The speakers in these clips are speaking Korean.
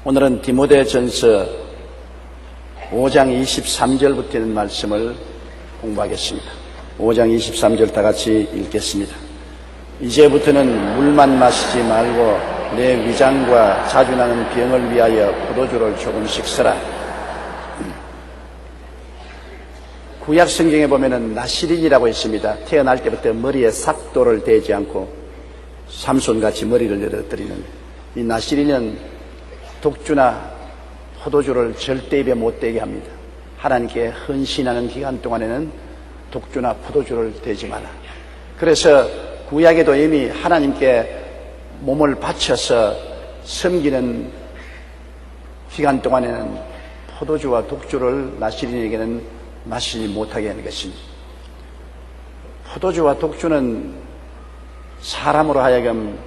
오늘은 디모데전서 5장 23절부터 있는 말씀을 공부하겠습니다. 5장 23절 다 같이 읽겠습니다. 이제부터는 물만 마시지 말고 내 위장과 자주 나는 병을 위하여 포도주를 조금씩 써라. 구약 성경에 보면은 나시린이라고 있습니다. 태어날 때부터 머리에 삭도를 대지 않고 삼손같이 머리를 늘어뜨리는 이 나시린은 독주나 포도주를 절대 입에 못 대게 합니다. 하나님께 헌신하는 기간 동안에는 독주나 포도주를 대지 마라. 그래서 구약에도 이미 하나님께 몸을 바쳐서 섬기는 기간 동안에는 포도주와 독주를 나시린에게는 마시지 못하게 하는 것입니다. 포도주와 독주는 사람으로 하여금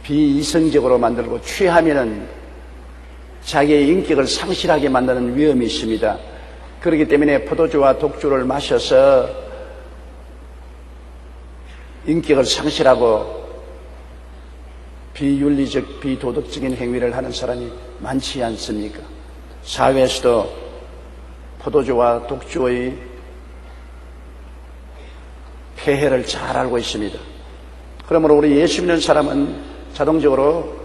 비이성적으로 만들고 취하면은 자기의 인격을 상실하게 만드는 위험이 있습니다. 그렇기 때문에 포도주와 독주를 마셔서 인격을 상실하고 비윤리적, 비도덕적인 행위를 하는 사람이 많지 않습니까? 사회에서도 포도주와 독주의 폐해를 잘 알고 있습니다. 그러므로 우리 예수 믿는 사람은 자동적으로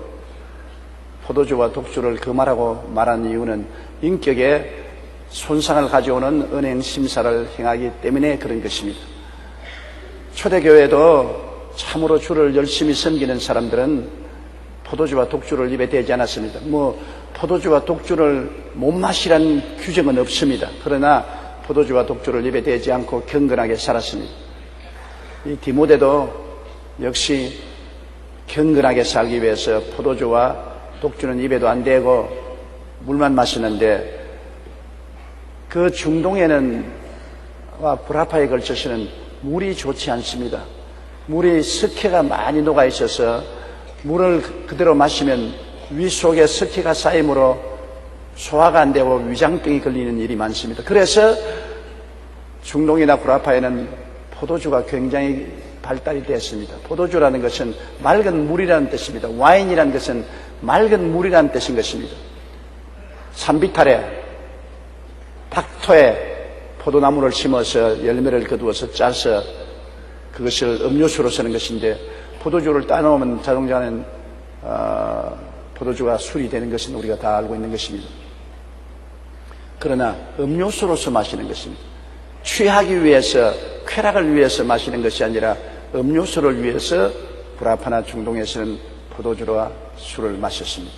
포도주와 독주를 금하라고 말하는 이유는 인격에 손상을 가져오는 은행 심사를 행하기 때문에 그런 것입니다. 초대교회도 참으로 주를 열심히 섬기는 사람들은 포도주와 독주를 입에 대지 않았습니다. 포도주와 독주를 못 마시라는 규정은 없습니다. 그러나 포도주와 독주를 입에 대지 않고 경건하게 살았습니다. 이 디모데도 역시 경건하게 살기 위해서 포도주와 독주는 입에도 안 대고 물만 마시는데 그 중동에는 브라파에 걸쳐서는 물이 좋지 않습니다. 물이 석회가 많이 녹아 있어서 물을 그대로 마시면 위 속에 석회가 쌓이므로 소화가 안 되고 위장병이 걸리는 일이 많습니다. 그래서 중동이나 브라파에는 포도주가 굉장히 발달이 됐습니다. 포도주라는 것은 맑은 물이라는 뜻입니다. 와인이라는 것은 맑은 물이라는 뜻인 것입니다. 산비탈에 닥터에 포도나무를 심어서 열매를 거두어서 짜서 그것을 음료수로 쓰는 것인데 포도주를 따놓으면 자동차는 포도주가 술이 되는 것은 우리가 다 알고 있는 것입니다. 그러나 음료수로서 마시는 것입니다. 취하기 위해서 쾌락을 위해서 마시는 것이 아니라 음료수를 위해서 브라파나 중동에서는 포도주와 술을 마셨습니다.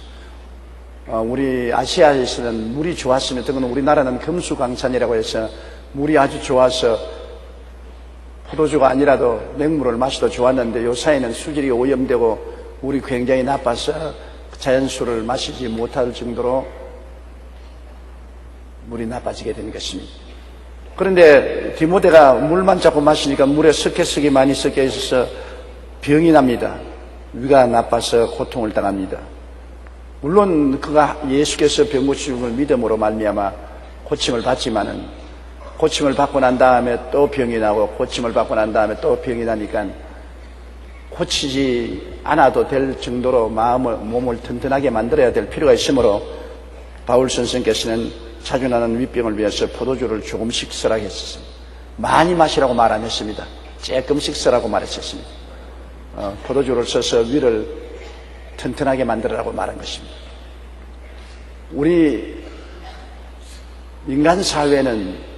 우리 아시아에서는 물이 좋았으면, 특히 우리나라는 금수강산이라고 해서 물이 아주 좋아서 포도주가 아니라도 맹물을 마셔도 좋았는데 요사이는 수질이 오염되고 물이 굉장히 나빠서 자연수를 마시지 못할 정도로 물이 나빠지게 된 것입니다. 그런데 디모데가 물만 자꾸 마시니까 물에 석회석이 많이 섞여 있어서 병이 납니다. 위가 나빠서 고통을 당합니다. 물론 그가 예수께서 병 고치신 걸 믿음으로 말미암아 고침을 받지만은 고침을 받고 난 다음에 또 병이 나고 고침을 받고 난 다음에 또 병이 나니까 고치지 않아도 될 정도로 몸을 튼튼하게 만들어야 될 필요가 있으므로 바울 선생께서는 자주 나는 위병을 위해서 포도주를 조금씩 쓰라고 했었습니다. 많이 마시라고 말 안 했습니다. 조금씩 쓰라고 말했었습니다. 포도주를 써서 위를 튼튼하게 만들으라고 말한 것입니다. 우리 인간 사회는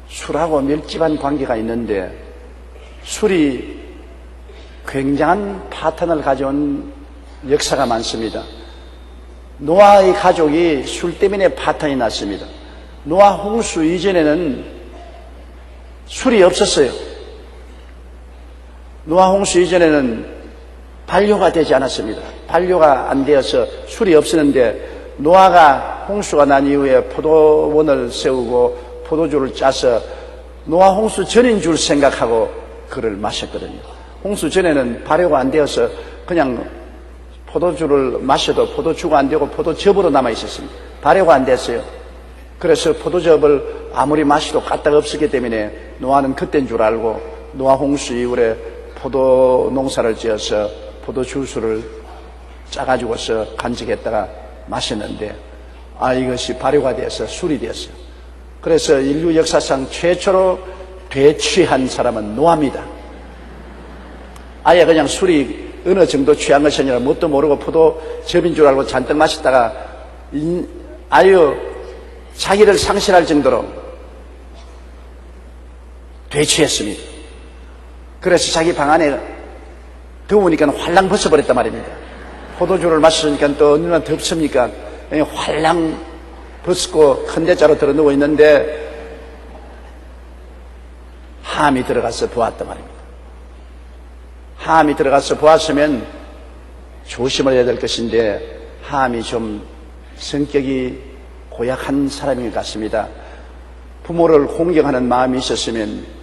술하고 밀집한 관계가 있는데 술이 굉장한 파탄을 가져온 역사가 많습니다. 노아의 가족이 술 때문에 파탄이 났습니다. 노아 홍수 이전에는 술이 없었어요. 노아 홍수 이전에는 반려가 되지 않았습니다. 반려가 안 되어서 술이 없었는데 노아가 홍수가 난 이후에 포도원을 세우고 포도주를 짜서 노아 홍수 전인 줄 생각하고 그를 마셨거든요. 홍수 전에는 발효가 안 되어서 그냥 포도주를 마셔도 포도주가 안 되고 포도즙으로 남아 있었습니다. 발효가 안 됐어요. 그래서 포도즙을 아무리 마셔도 까딱 없었기 때문에 노아는 그때인 줄 알고 노아 홍수 이후에 포도 농사를 지어서 포도 주스를 짜가지고서 간직했다가 마셨는데 이것이 발효가 돼서 술이 되었어요. 그래서 인류 역사상 최초로 되취한 사람은 노아입니다. 아예 그냥 술이 어느 정도 취한 것이 아니라 뭣도 모르고 포도즙인 줄 알고 잔뜩 마셨다가 아유 자기를 상실할 정도로 되취했습니다. 그래서 자기 방 안에 더우니까 활랑 벗어버렸단 말입니다. 포도주를 마시니까 또 얼마나 덥습니까? 활랑 벗고 큰 대자로 들어 누워 있는데 함이 들어가서 보았단 말입니다. 함이 들어가서 보았으면 조심을 해야 될 것인데 함이 좀 성격이 고약한 사람인 것 같습니다. 부모를 공경하는 마음이 있었으면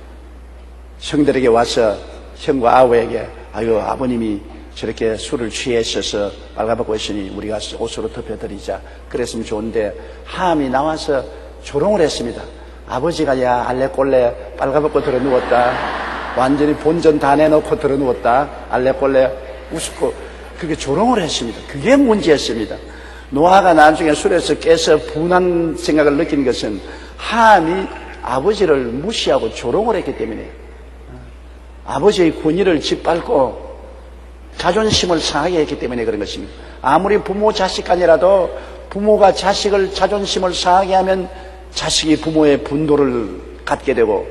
형들에게 와서 형과 아우에게 아버님이 저렇게 술을 취해 있어서 빨가벗고 있으니 우리가 옷으로 덮여드리자 그랬으면 좋은데 함이 나와서 조롱을 했습니다. 아버지가 야 알레꼴레 빨가벗고 들어 누웠다. 완전히 본전 다 내놓고 들어 누웠다. 알레꼴레 우습고 그렇게 조롱을 했습니다. 그게 문제였습니다. 노아가 나중에 술에서 깨서 분한 생각을 느낀 것은 함이 아버지를 무시하고 조롱을 했기 때문에 아버지의 권위를 짓밟고 자존심을 상하게 했기 때문에 그런 것입니다. 아무리 부모 자식 간이라도 부모가 자식을 자존심을 상하게 하면 자식이 부모의 분노를 갖게 되고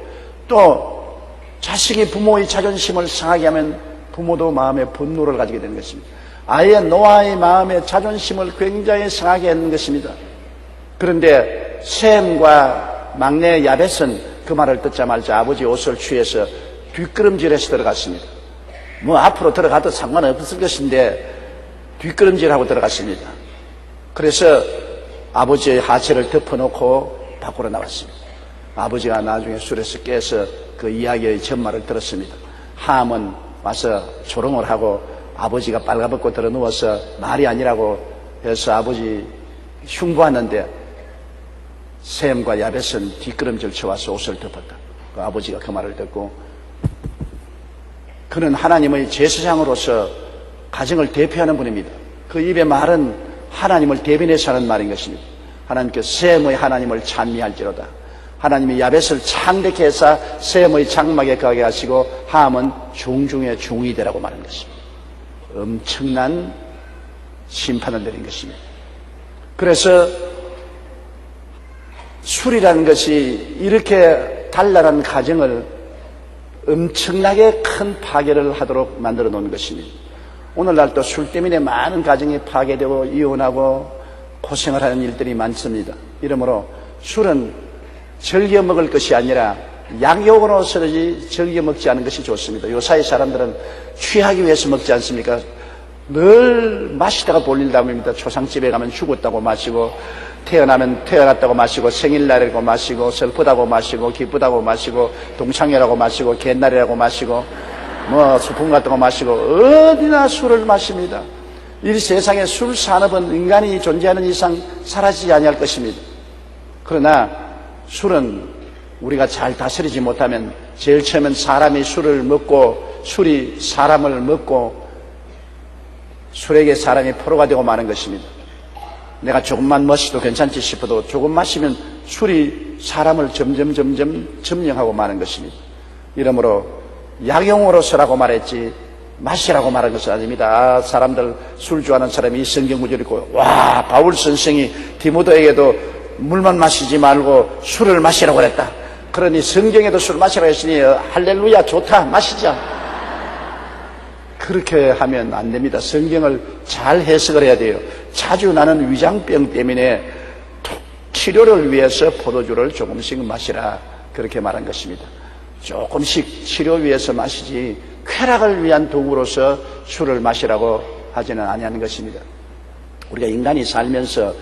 또 자식이 부모의 자존심을 상하게 하면 부모도 마음에 분노를 가지게 되는 것입니다. 아예 노아의 마음에 자존심을 굉장히 상하게 했는 것입니다. 그런데 셈과 막내 야벳은 그 말을 듣자마자 아버지 옷을 취해서 뒷걸음질해서 들어갔습니다. 앞으로 들어가도 상관없을 것인데 뒷걸음질하고 들어갔습니다. 그래서 아버지의 하체를 덮어놓고 밖으로 나왔습니다. 아버지가 나중에 술에서 깨서 그 이야기의 전말을 들었습니다. 함은 와서 조롱을 하고 아버지가 빨가벗고 들어 누워서 말이 아니라고 해서 아버지 흉보았는데 셈과 야벳은 뒷걸음질 쳐와서 옷을 덮었다. 그 아버지가 그 말을 듣고 그는 하나님의 제사장으로서 가정을 대표하는 분입니다. 그 입의 말은 하나님을 대변해서 하는 말인 것입니다. 하나님께서 셈의 하나님을 찬미할지로다. 하나님이 야벳을 창대케 해서 셈의 장막에 거하게 하시고 함은 중중의 중이 되라고 말한 것입니다. 엄청난 심판을 내린 것입니다. 그래서 술이라는 것이 이렇게 단란한 가정을 엄청나게 큰 파괴를 하도록 만들어 놓은 것입니다. 오늘날 또 술 때문에 많은 가정이 파괴되고 이혼하고 고생을 하는 일들이 많습니다. 이러므로 술은 즐겨 먹을 것이 아니라 양욕으로서지 즐겨 먹지 않은 것이 좋습니다. 요사이 사람들은 취하기 위해서 먹지 않습니까? 늘 마시다가 볼일다 봅니다. 초상집에 가면 죽었다고 마시고 태어나면 태어났다고 마시고 생일날이라고 마시고 슬프다고 마시고 기쁘다고 마시고 동창회라고 마시고 갯날이라고 마시고 수품 같은 거 마시고 어디나 술을 마십니다. 이 세상에 술 산업은 인간이 존재하는 이상 사라지지 아니할 것입니다. 그러나 술은 우리가 잘 다스리지 못하면 제일 처음엔 사람이 술을 먹고 술이 사람을 먹고 술에게 사람이 포로가 되고 마는 것입니다. 내가 조금만 마셔도 괜찮지 싶어도 조금 마시면 술이 사람을 점점 점령하고 마는 것입니다. 이러므로 약용으로서라고 말했지 마시라고 말한 것은 아닙니다. 사람들 술 좋아하는 사람이 성경 구절 읽고 바울 선생이 디모데에게도 물만 마시지 말고 술을 마시라고 그랬다. 그러니 성경에도 술 마시라고 했으니 할렐루야 좋다 마시자. 그렇게 하면 안 됩니다. 성경을 잘 해석을 해야 돼요. 자주 나는 위장병 때문에 치료를 위해서 포도주를 조금씩 마시라 그렇게 말한 것입니다. 조금씩 치료 위해서 마시지 쾌락을 위한 도구로서 술을 마시라고 하지는 아니하는 것입니다. 우리가 인간이 살면서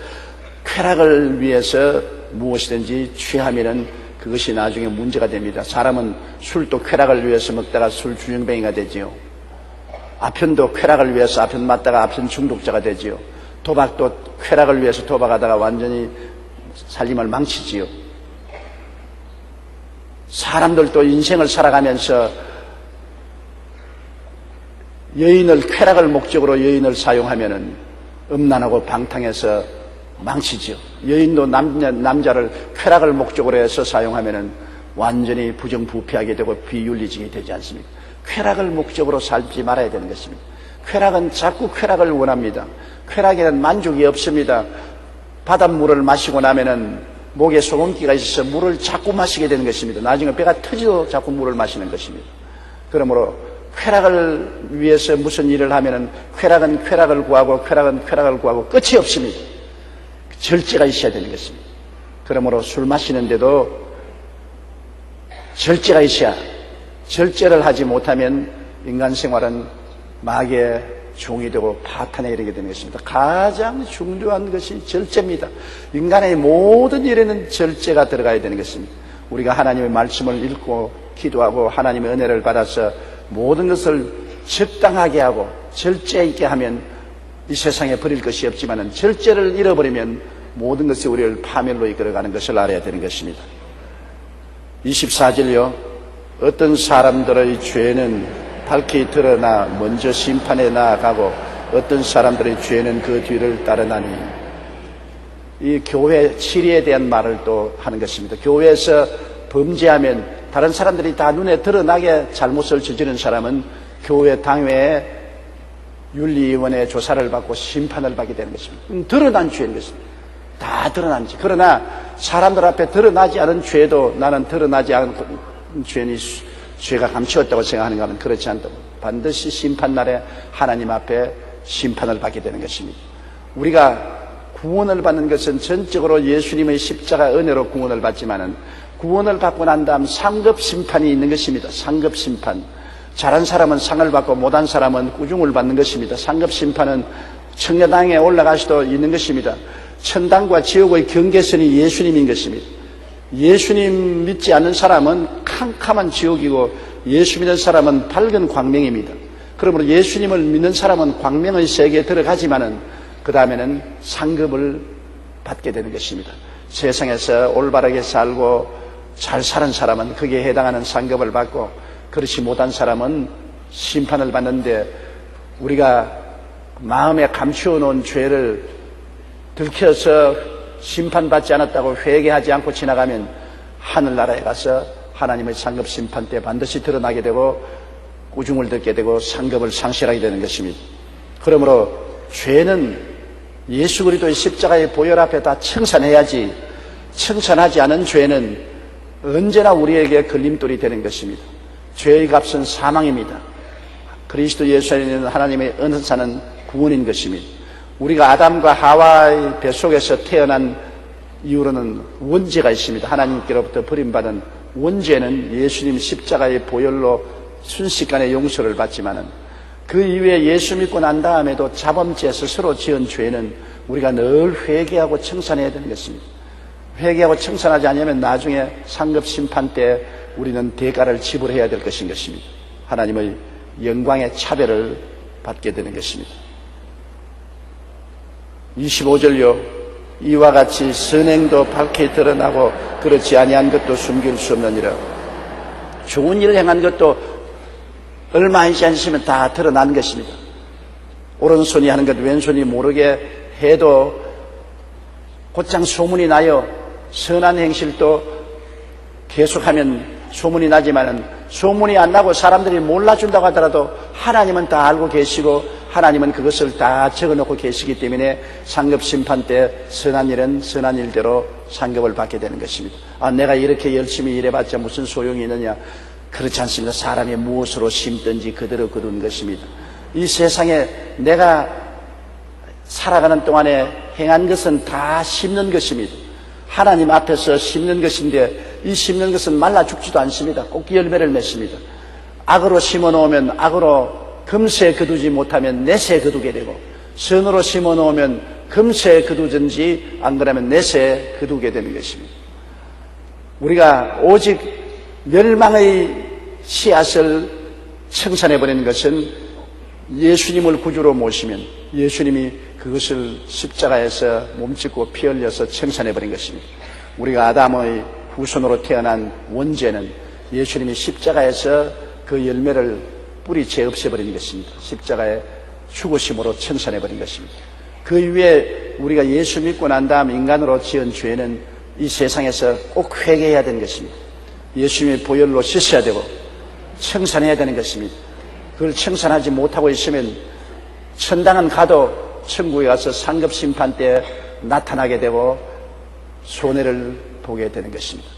쾌락을 위해서 무엇이든지 취하면은 그것이 나중에 문제가 됩니다. 사람은 술도 쾌락을 위해서 먹다가 술 중독병이가 되지요. 아편도 쾌락을 위해서 아편 맞다가 아편 중독자가 되지요. 도박도 쾌락을 위해서 도박하다가 완전히 살림을 망치지요. 사람들도 인생을 살아가면서 여인을 쾌락을 목적으로 여인을 사용하면은 음란하고 방탕해서 망치죠. 여인도 남자를 쾌락을 목적으로 해서 사용하면은 완전히 부정부패하게 되고 비윤리적이 되지 않습니까? 쾌락을 목적으로 살지 말아야 되는 것입니다. 쾌락은 자꾸 쾌락을 원합니다. 쾌락에는 만족이 없습니다. 바닷물을 마시고 나면은 목에 소금기가 있어서 물을 자꾸 마시게 되는 것입니다. 나중에 배가 터져도 자꾸 물을 마시는 것입니다. 그러므로 쾌락을 위해서 무슨 일을 하면은 쾌락은 쾌락을 구하고 쾌락은 쾌락을 구하고 끝이 없습니다. 절제가 있어야 되는 것입니다. 그러므로 술 마시는데도 절제가 있어야, 절제를 하지 못하면 인간 생활은 마귀의 종이 되고 파탄에 이르게 되는 것입니다. 가장 중요한 것이 절제입니다. 인간의 모든 일에는 절제가 들어가야 되는 것입니다. 우리가 하나님의 말씀을 읽고 기도하고 하나님의 은혜를 받아서 모든 것을 적당하게 하고 절제 있게 하면 이 세상에 버릴 것이 없지만 절제를 잃어버리면 모든 것이 우리를 파멸로 이끌어가는 것을 알아야 되는 것입니다. 24절요. 어떤 사람들의 죄는 밝히 드러나 먼저 심판에 나아가고 어떤 사람들의 죄는 그 뒤를 따르나니. 이 교회 치리에 대한 말을 또 하는 것입니다. 교회에서 범죄하면 다른 사람들이 다 눈에 드러나게 잘못을 저지른 사람은 교회 당회에 윤리위원회 조사를 받고 심판을 받게 되는 것입니다. 드러난 죄인 것입니다. 다 드러난 죄. 그러나 사람들 앞에 드러나지 않은 죄도 나는 드러나지 않은 죄가 감추었다고 생각하는가 하면 그렇지 않다고. 반드시 심판날에 하나님 앞에 심판을 받게 되는 것입니다. 우리가 구원을 받는 것은 전적으로 예수님의 십자가 은혜로 구원을 받지만은 구원을 받고 난 다음 상급 심판이 있는 것입니다. 상급 심판. 잘한 사람은 상을 받고 못한 사람은 꾸중을 받는 것입니다. 상급 심판은 청려당에 올라가서도 있는 것입니다. 천당과 지옥의 경계선이 예수님인 것입니다. 예수님 믿지 않는 사람은 캄캄한 지옥이고 예수 믿는 사람은 밝은 광명입니다. 그러므로 예수님을 믿는 사람은 광명의 세계에 들어가지만은 그 다음에는 상급을 받게 되는 것입니다. 세상에서 올바르게 살고 잘 사는 사람은 거기에 해당하는 상급을 받고 그렇지 못한 사람은 심판을 받는데 우리가 마음에 감추어 놓은 죄를 들켜서 심판받지 않았다고 회개하지 않고 지나가면 하늘나라에 가서 하나님의 상급 심판 때 반드시 드러나게 되고 꾸중을 듣게 되고 상급을 상실하게 되는 것입니다. 그러므로 죄는 예수 그리스도의 십자가의 보혈 앞에 다 청산해야지 청산하지 않은 죄는 언제나 우리에게 걸림돌이 되는 것입니다. 죄의 값은 사망입니다. 그리스도 예수 안에 있는 하나님의 은사는 구원인 것입니다. 우리가 아담과 하와의 뱃속에서 태어난 이후로는 원죄가 있습니다. 하나님께로부터 버림받은 원죄는 예수님 십자가의 보혈로 순식간에 용서를 받지만은 그 이후에 예수 믿고 난 다음에도 자범죄 스스로 지은 죄는 우리가 늘 회개하고 청산해야 되는 것입니다. 회개하고 청산하지 않으면 나중에 상급 심판 때 우리는 대가를 지불해야 될 것인 것입니다. 하나님의 영광의 차별을 받게 되는 것입니다. 25절요. 이와 같이 선행도 밝게 드러나고 그렇지 아니한 것도 숨길 수 없느니라. 좋은 일을 행한 것도 얼마 있지 않으시면 다 드러난 것입니다. 오른손이 하는 것 왼손이 모르게 해도 곧장 소문이 나요. 선한 행실도 계속하면 소문이 나지만은 소문이 안 나고 사람들이 몰라준다고 하더라도 하나님은 다 알고 계시고 하나님은 그것을 다 적어놓고 계시기 때문에 상급 심판 때 선한 일은 선한 일대로 상급을 받게 되는 것입니다. 아, 내가 이렇게 열심히 일해봤자 무슨 소용이 있느냐? 그렇지 않습니다. 사람이 무엇으로 심든지 그대로 거둔 것입니다. 이 세상에 내가 살아가는 동안에 행한 것은 다 심는 것입니다. 하나님 앞에서 심는 것인데 이 심는 것은 말라 죽지도 않습니다. 꼭 열매를 맺습니다. 악으로 심어놓으면 악으로 금세 거두지 못하면 내세 거두게 되고 선으로 심어놓으면 금세 거두든지 안 그러면 내세 거두게 되는 것입니다. 우리가 오직 멸망의 씨앗을 청산해버리는 것은 예수님을 구주로 모시면 예수님이 그것을 십자가에서 몸짓고 피 흘려서 청산해버린 것입니다. 우리가 아담의 후손으로 태어난 원죄는 예수님이 십자가에서 그 열매를 뿌리채 없애버린 것입니다. 십자가의 죽으심으로 청산해버린 것입니다. 그 이후에 우리가 예수 믿고 난 다음 인간으로 지은 죄는 이 세상에서 꼭 회개해야 되는 것입니다. 예수님의 보혈로 씻어야 되고 청산해야 되는 것입니다. 그걸 청산하지 못하고 있으면 천당은 가도 천국에 가서 상급심판 때 나타나게 되고 손해를 보게 되는 것입니다.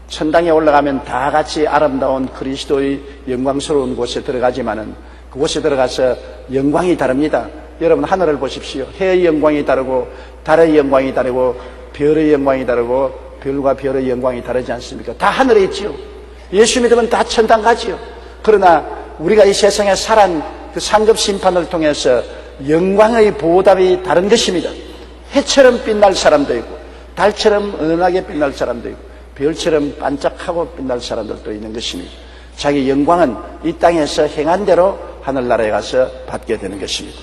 천당에 올라가면 다 같이 아름다운 그리스도의 영광스러운 곳에 들어가지만은 그곳에 들어가서 영광이 다릅니다. 여러분 하늘을 보십시오. 해의 영광이 다르고 달의 영광이 다르고 별의 영광이 다르고 별과 별의 영광이 다르지 않습니까? 다 하늘에 있지요. 예수 믿으면 다 천당 가지요. 그러나 우리가 이 세상에 살한 그 상급 심판을 통해서 영광의 보답이 다른 것입니다. 해처럼 빛날 사람도 있고 달처럼 은은하게 빛날 사람도 있고 별처럼 반짝하고 빛날 사람들도 있는 것입니다. 자기 영광은 이 땅에서 행한 대로 하늘나라에 가서 받게 되는 것입니다.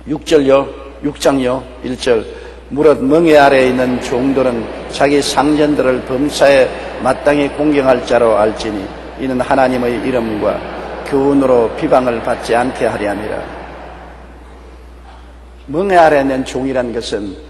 6장요 1절 무릇 멍에 아래에 있는 종들은 자기 상전들을 범사에 마땅히 공경할 자로 알지니 이는 하나님의 이름과 교훈으로 비방을 받지 않게 하려 함이라. 멍에 아래에 있는 종이라는 것은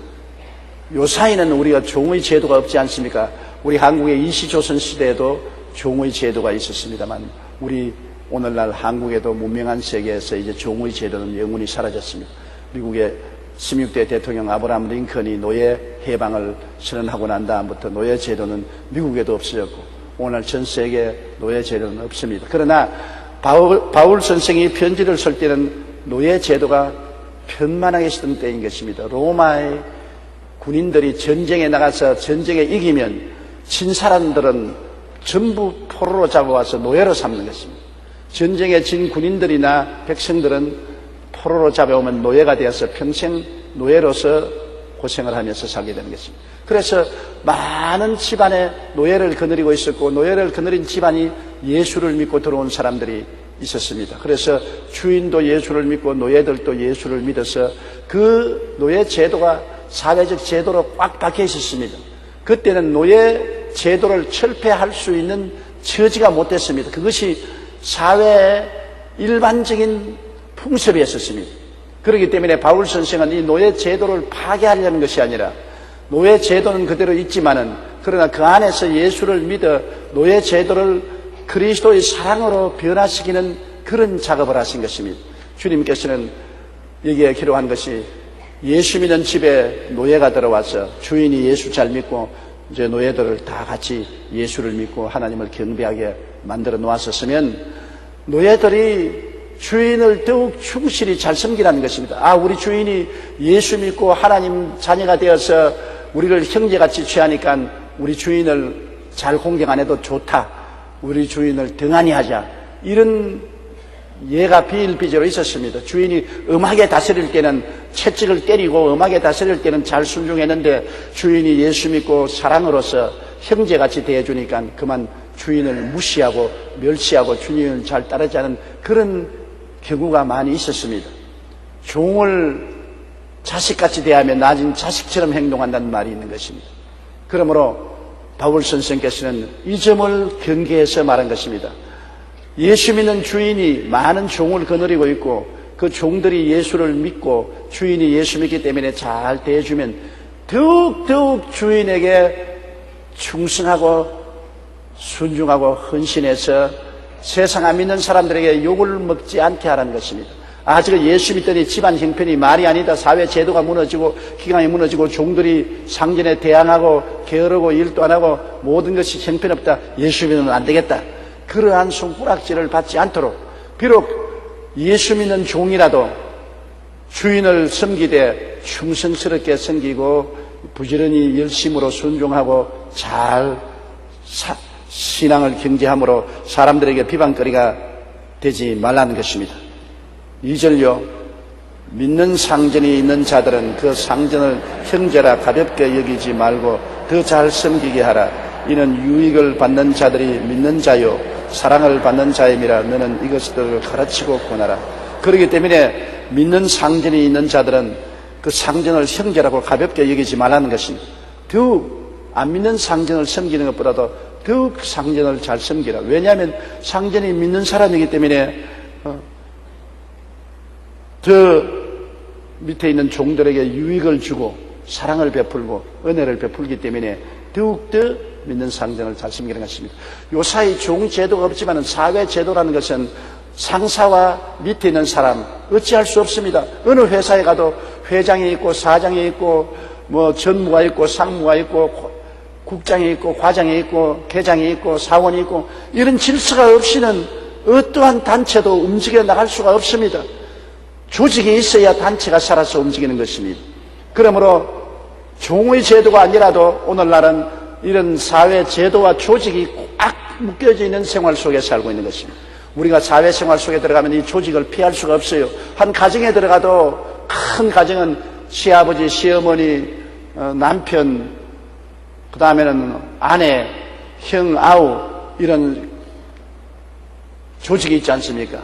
요사이는 우리가 종의 제도가 없지 않습니까? 우리 한국의 이시조선 시대에도 종의 제도가 있었습니다만 우리 오늘날 한국에도 문명한 세계에서 이제 종의 제도는 영원히 사라졌습니다. 미국의 16대 대통령 아브라함 링컨이 노예 해방을 선언하고 난 다음부터 노예 제도는 미국에도 없어졌고 오늘 전 세계에 노예 제도는 없습니다. 그러나 바울 선생이 편지를 쓸 때는 노예 제도가 편만하게 쓰던 때인 것입니다. 로마의 군인들이 전쟁에 나가서 전쟁에 이기면 진 사람들은 전부 포로로 잡아와서 노예로 삼는 것입니다. 전쟁에 진 군인들이나 백성들은 포로로 잡아오면 노예가 되어서 평생 노예로서 고생을 하면서 살게 되는 것입니다. 그래서 많은 집안에 노예를 거느리고 있었고 노예를 거느린 집안이 예수를 믿고 들어온 사람들이 있었습니다. 그래서 주인도 예수를 믿고 노예들도 예수를 믿어서 그 노예 제도가 사회적 제도로 꽉 박혀 있었습니다. 그때는 노예 제도를 철폐할 수 있는 처지가 못 됐습니다. 그것이 사회의 일반적인 풍습이었습니다. 그렇기 때문에 바울 선생은 이 노예 제도를 파괴하려는 것이 아니라 노예 제도는 그대로 있지만은 그러나 그 안에서 예수를 믿어 노예 제도를 그리스도의 사랑으로 변화시키는 그런 작업을 하신 것입니다. 주님께서는 여기에 기록한 것이 예수 믿는 집에 노예가 들어와서 주인이 예수 잘 믿고 이제 노예들을 다 같이 예수를 믿고 하나님을 경배하게 만들어 놓았었으면 노예들이 주인을 더욱 충실히 잘 섬기라는 것입니다. 아, 우리 주인이 예수 믿고 하나님 자녀가 되어서 우리를 형제같이 취하니까 우리 주인을 잘 공경 안 해도 좋다. 우리 주인을 등한히 하자. 이런 예가 비일비재로 있었습니다. 주인이 엄하게 다스릴 때는 채찍을 때리고 엄하게 다스릴 때는 잘 순종했는데 주인이 예수 믿고 사랑으로서 형제같이 대해주니까 그만 주인을 무시하고 멸시하고 주인을 잘 따르지 않은 그런 경우가 많이 있었습니다. 종을 자식같이 대하면 나중 자식처럼 행동한다는 말이 있는 것입니다. 그러므로 바울 선생께서는 이 점을 경계해서 말한 것입니다. 예수 믿는 주인이 많은 종을 거느리고 있고 그 종들이 예수를 믿고 주인이 예수 믿기 때문에 잘 대해주면 더욱 주인에게 충성하고 순종하고 헌신해서 세상 안 믿는 사람들에게 욕을 먹지 않게 하라는 것입니다. 아, 저거 예수 믿더니 집안 형편이 말이 아니다. 사회 제도가 무너지고 기강이 무너지고 종들이 상전에 대항하고 게으르고 일도 안 하고 모든 것이 형편없다. 예수 믿으면 안 되겠다. 그러한 손가락질을 받지 않도록 비록 예수 믿는 종이라도 주인을 섬기되 충성스럽게 섬기고 부지런히 열심으로 순종하고 잘 신앙을 경제함으로 사람들에게 비방거리가 되지 말라는 것입니다. 2절요. 믿는 상전이 있는 자들은 그 상전을 형제라 가볍게 여기지 말고 더 잘 섬기게 하라. 이는 유익을 받는 자들이 믿는 자요 사랑을 받는 자임이라. 너는 이것들을 가르치고 권하라. 그렇기 때문에 믿는 상전이 있는 자들은 그 상전을 형제라고 가볍게 여기지 말라는 것입니다. 더욱 안 믿는 상전을 섬기는 것보다도 더욱 상전을 잘 섬기라. 왜냐하면 상전이 믿는 사람이기 때문에 더 밑에 있는 종들에게 유익을 주고 사랑을 베풀고 은혜를 베풀기 때문에 더욱더 믿는 상전을 잘 섬기는 것입니다. 요사이 종제도가 없지만 사회제도라는 것은 상사와 밑에 있는 사람 어찌할 수 없습니다. 어느 회사에 가도 회장이 있고 사장이 있고 전무가 있고 상무가 있고 국장이 있고 과장이 있고 계장이 있고 사원이 있고 이런 질서가 없이는 어떠한 단체도 움직여 나갈 수가 없습니다. 조직이 있어야 단체가 살아서 움직이는 것입니다. 그러므로 종의 제도가 아니라도 오늘날은 이런 사회 제도와 조직이 꽉 묶여져 있는 생활 속에 살고 있는 것입니다. 우리가 사회생활 속에 들어가면 이 조직을 피할 수가 없어요. 한 가정에 들어가도 큰 가정은 시아버지, 시어머니, 남편, 그 다음에는 아내, 형, 아우 이런 조직이 있지 않습니까?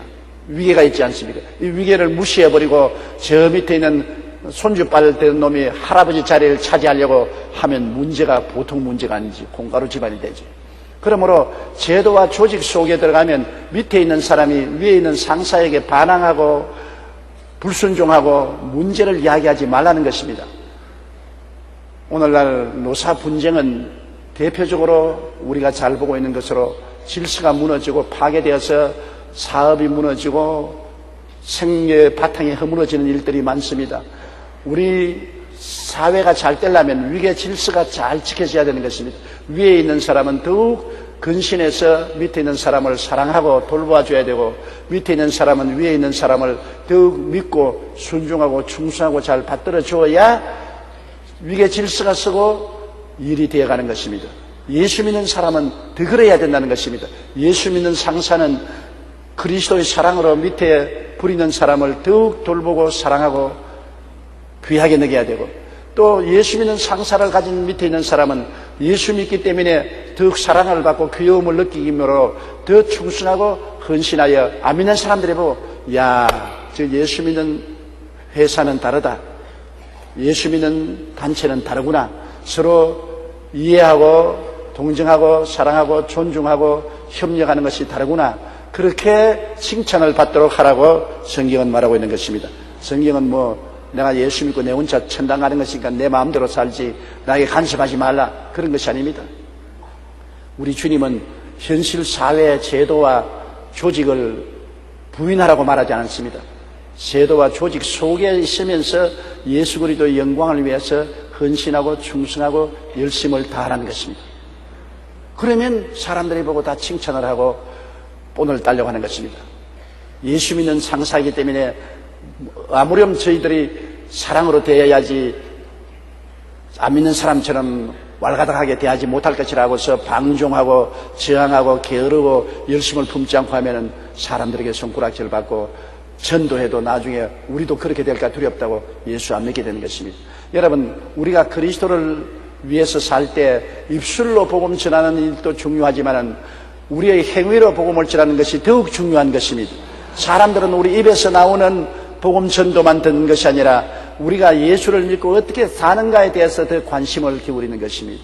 위계가 있지 않습니까? 이 위계를 무시해버리고 저 밑에 있는 손주 빨대는 놈이 할아버지 자리를 차지하려고 하면 문제가 보통 문제가 아니지. 콩가루 집안이 되지. 그러므로 제도와 조직 속에 들어가면 밑에 있는 사람이 위에 있는 상사에게 반항하고 불순종하고 문제를 이야기하지 말라는 것입니다. 오늘날 노사 분쟁은 대표적으로 우리가 잘 보고 있는 것으로 질서가 무너지고 파괴되어서 사업이 무너지고 생계의 바탕이 허물어지는 일들이 많습니다. 우리 사회가 잘 되려면 위계 질서가 잘 지켜져야 되는 것입니다. 위에 있는 사람은 더욱 근신해서 밑에 있는 사람을 사랑하고 돌봐줘야 되고 밑에 있는 사람은 위에 있는 사람을 더욱 믿고 순종하고 충성하고 잘 받들어 주어야 위계 질서가 서고 일이 되어가는 것입니다. 예수 믿는 사람은 더 그래야 된다는 것입니다. 예수 믿는 상사는 그리스도의 사랑으로 밑에 부리는 사람을 더욱 돌보고 사랑하고 귀하게 여겨야 되고 또 예수 믿는 상사를 가진 밑에 있는 사람은 예수 믿기 때문에 더욱 사랑을 받고 귀여움을 느끼기로 더 충성하고 헌신하여 안 믿는 사람들이 보고 야, 저 예수 믿는 회사는 다르다. 예수 믿는 단체는 다르구나. 서로 이해하고 동정하고 사랑하고 존중하고 협력하는 것이 다르구나. 그렇게 칭찬을 받도록 하라고 성경은 말하고 있는 것입니다. 성경은 내가 예수 믿고 내 혼자 천당 가는 것이니까 내 마음대로 살지 나에게 간섭하지 말라 그런 것이 아닙니다. 우리 주님은 현실 사회 제도와 조직을 부인하라고 말하지 않습니다. 제도와 조직 속에 있으면서 예수 그리스도의 영광을 위해서 헌신하고 충성하고 열심을 다하라는 것입니다. 그러면 사람들이 보고 다 칭찬을 하고 본을 따려고 하는 것입니다. 예수 믿는 상사이기 때문에 아무렴 저희들이 사랑으로 대해야지 안 믿는 사람처럼 왈가닥하게 대하지 못할 것이라고 해서 방종하고 저항하고 게으르고 열심을 품지 않고 하면은 사람들에게 손가락질 받고 전도해도 나중에 우리도 그렇게 될까 두렵다고 예수 안 믿게 되는 것입니다. 여러분, 우리가 그리스도를 위해서 살 때 입술로 복음 전하는 일도 중요하지만은 우리의 행위로 복음을 전하는 것이 더욱 중요한 것입니다. 사람들은 우리 입에서 나오는 복음 전도만 듣는 것이 아니라 우리가 예수를 믿고 어떻게 사는가에 대해서 더 관심을 기울이는 것입니다.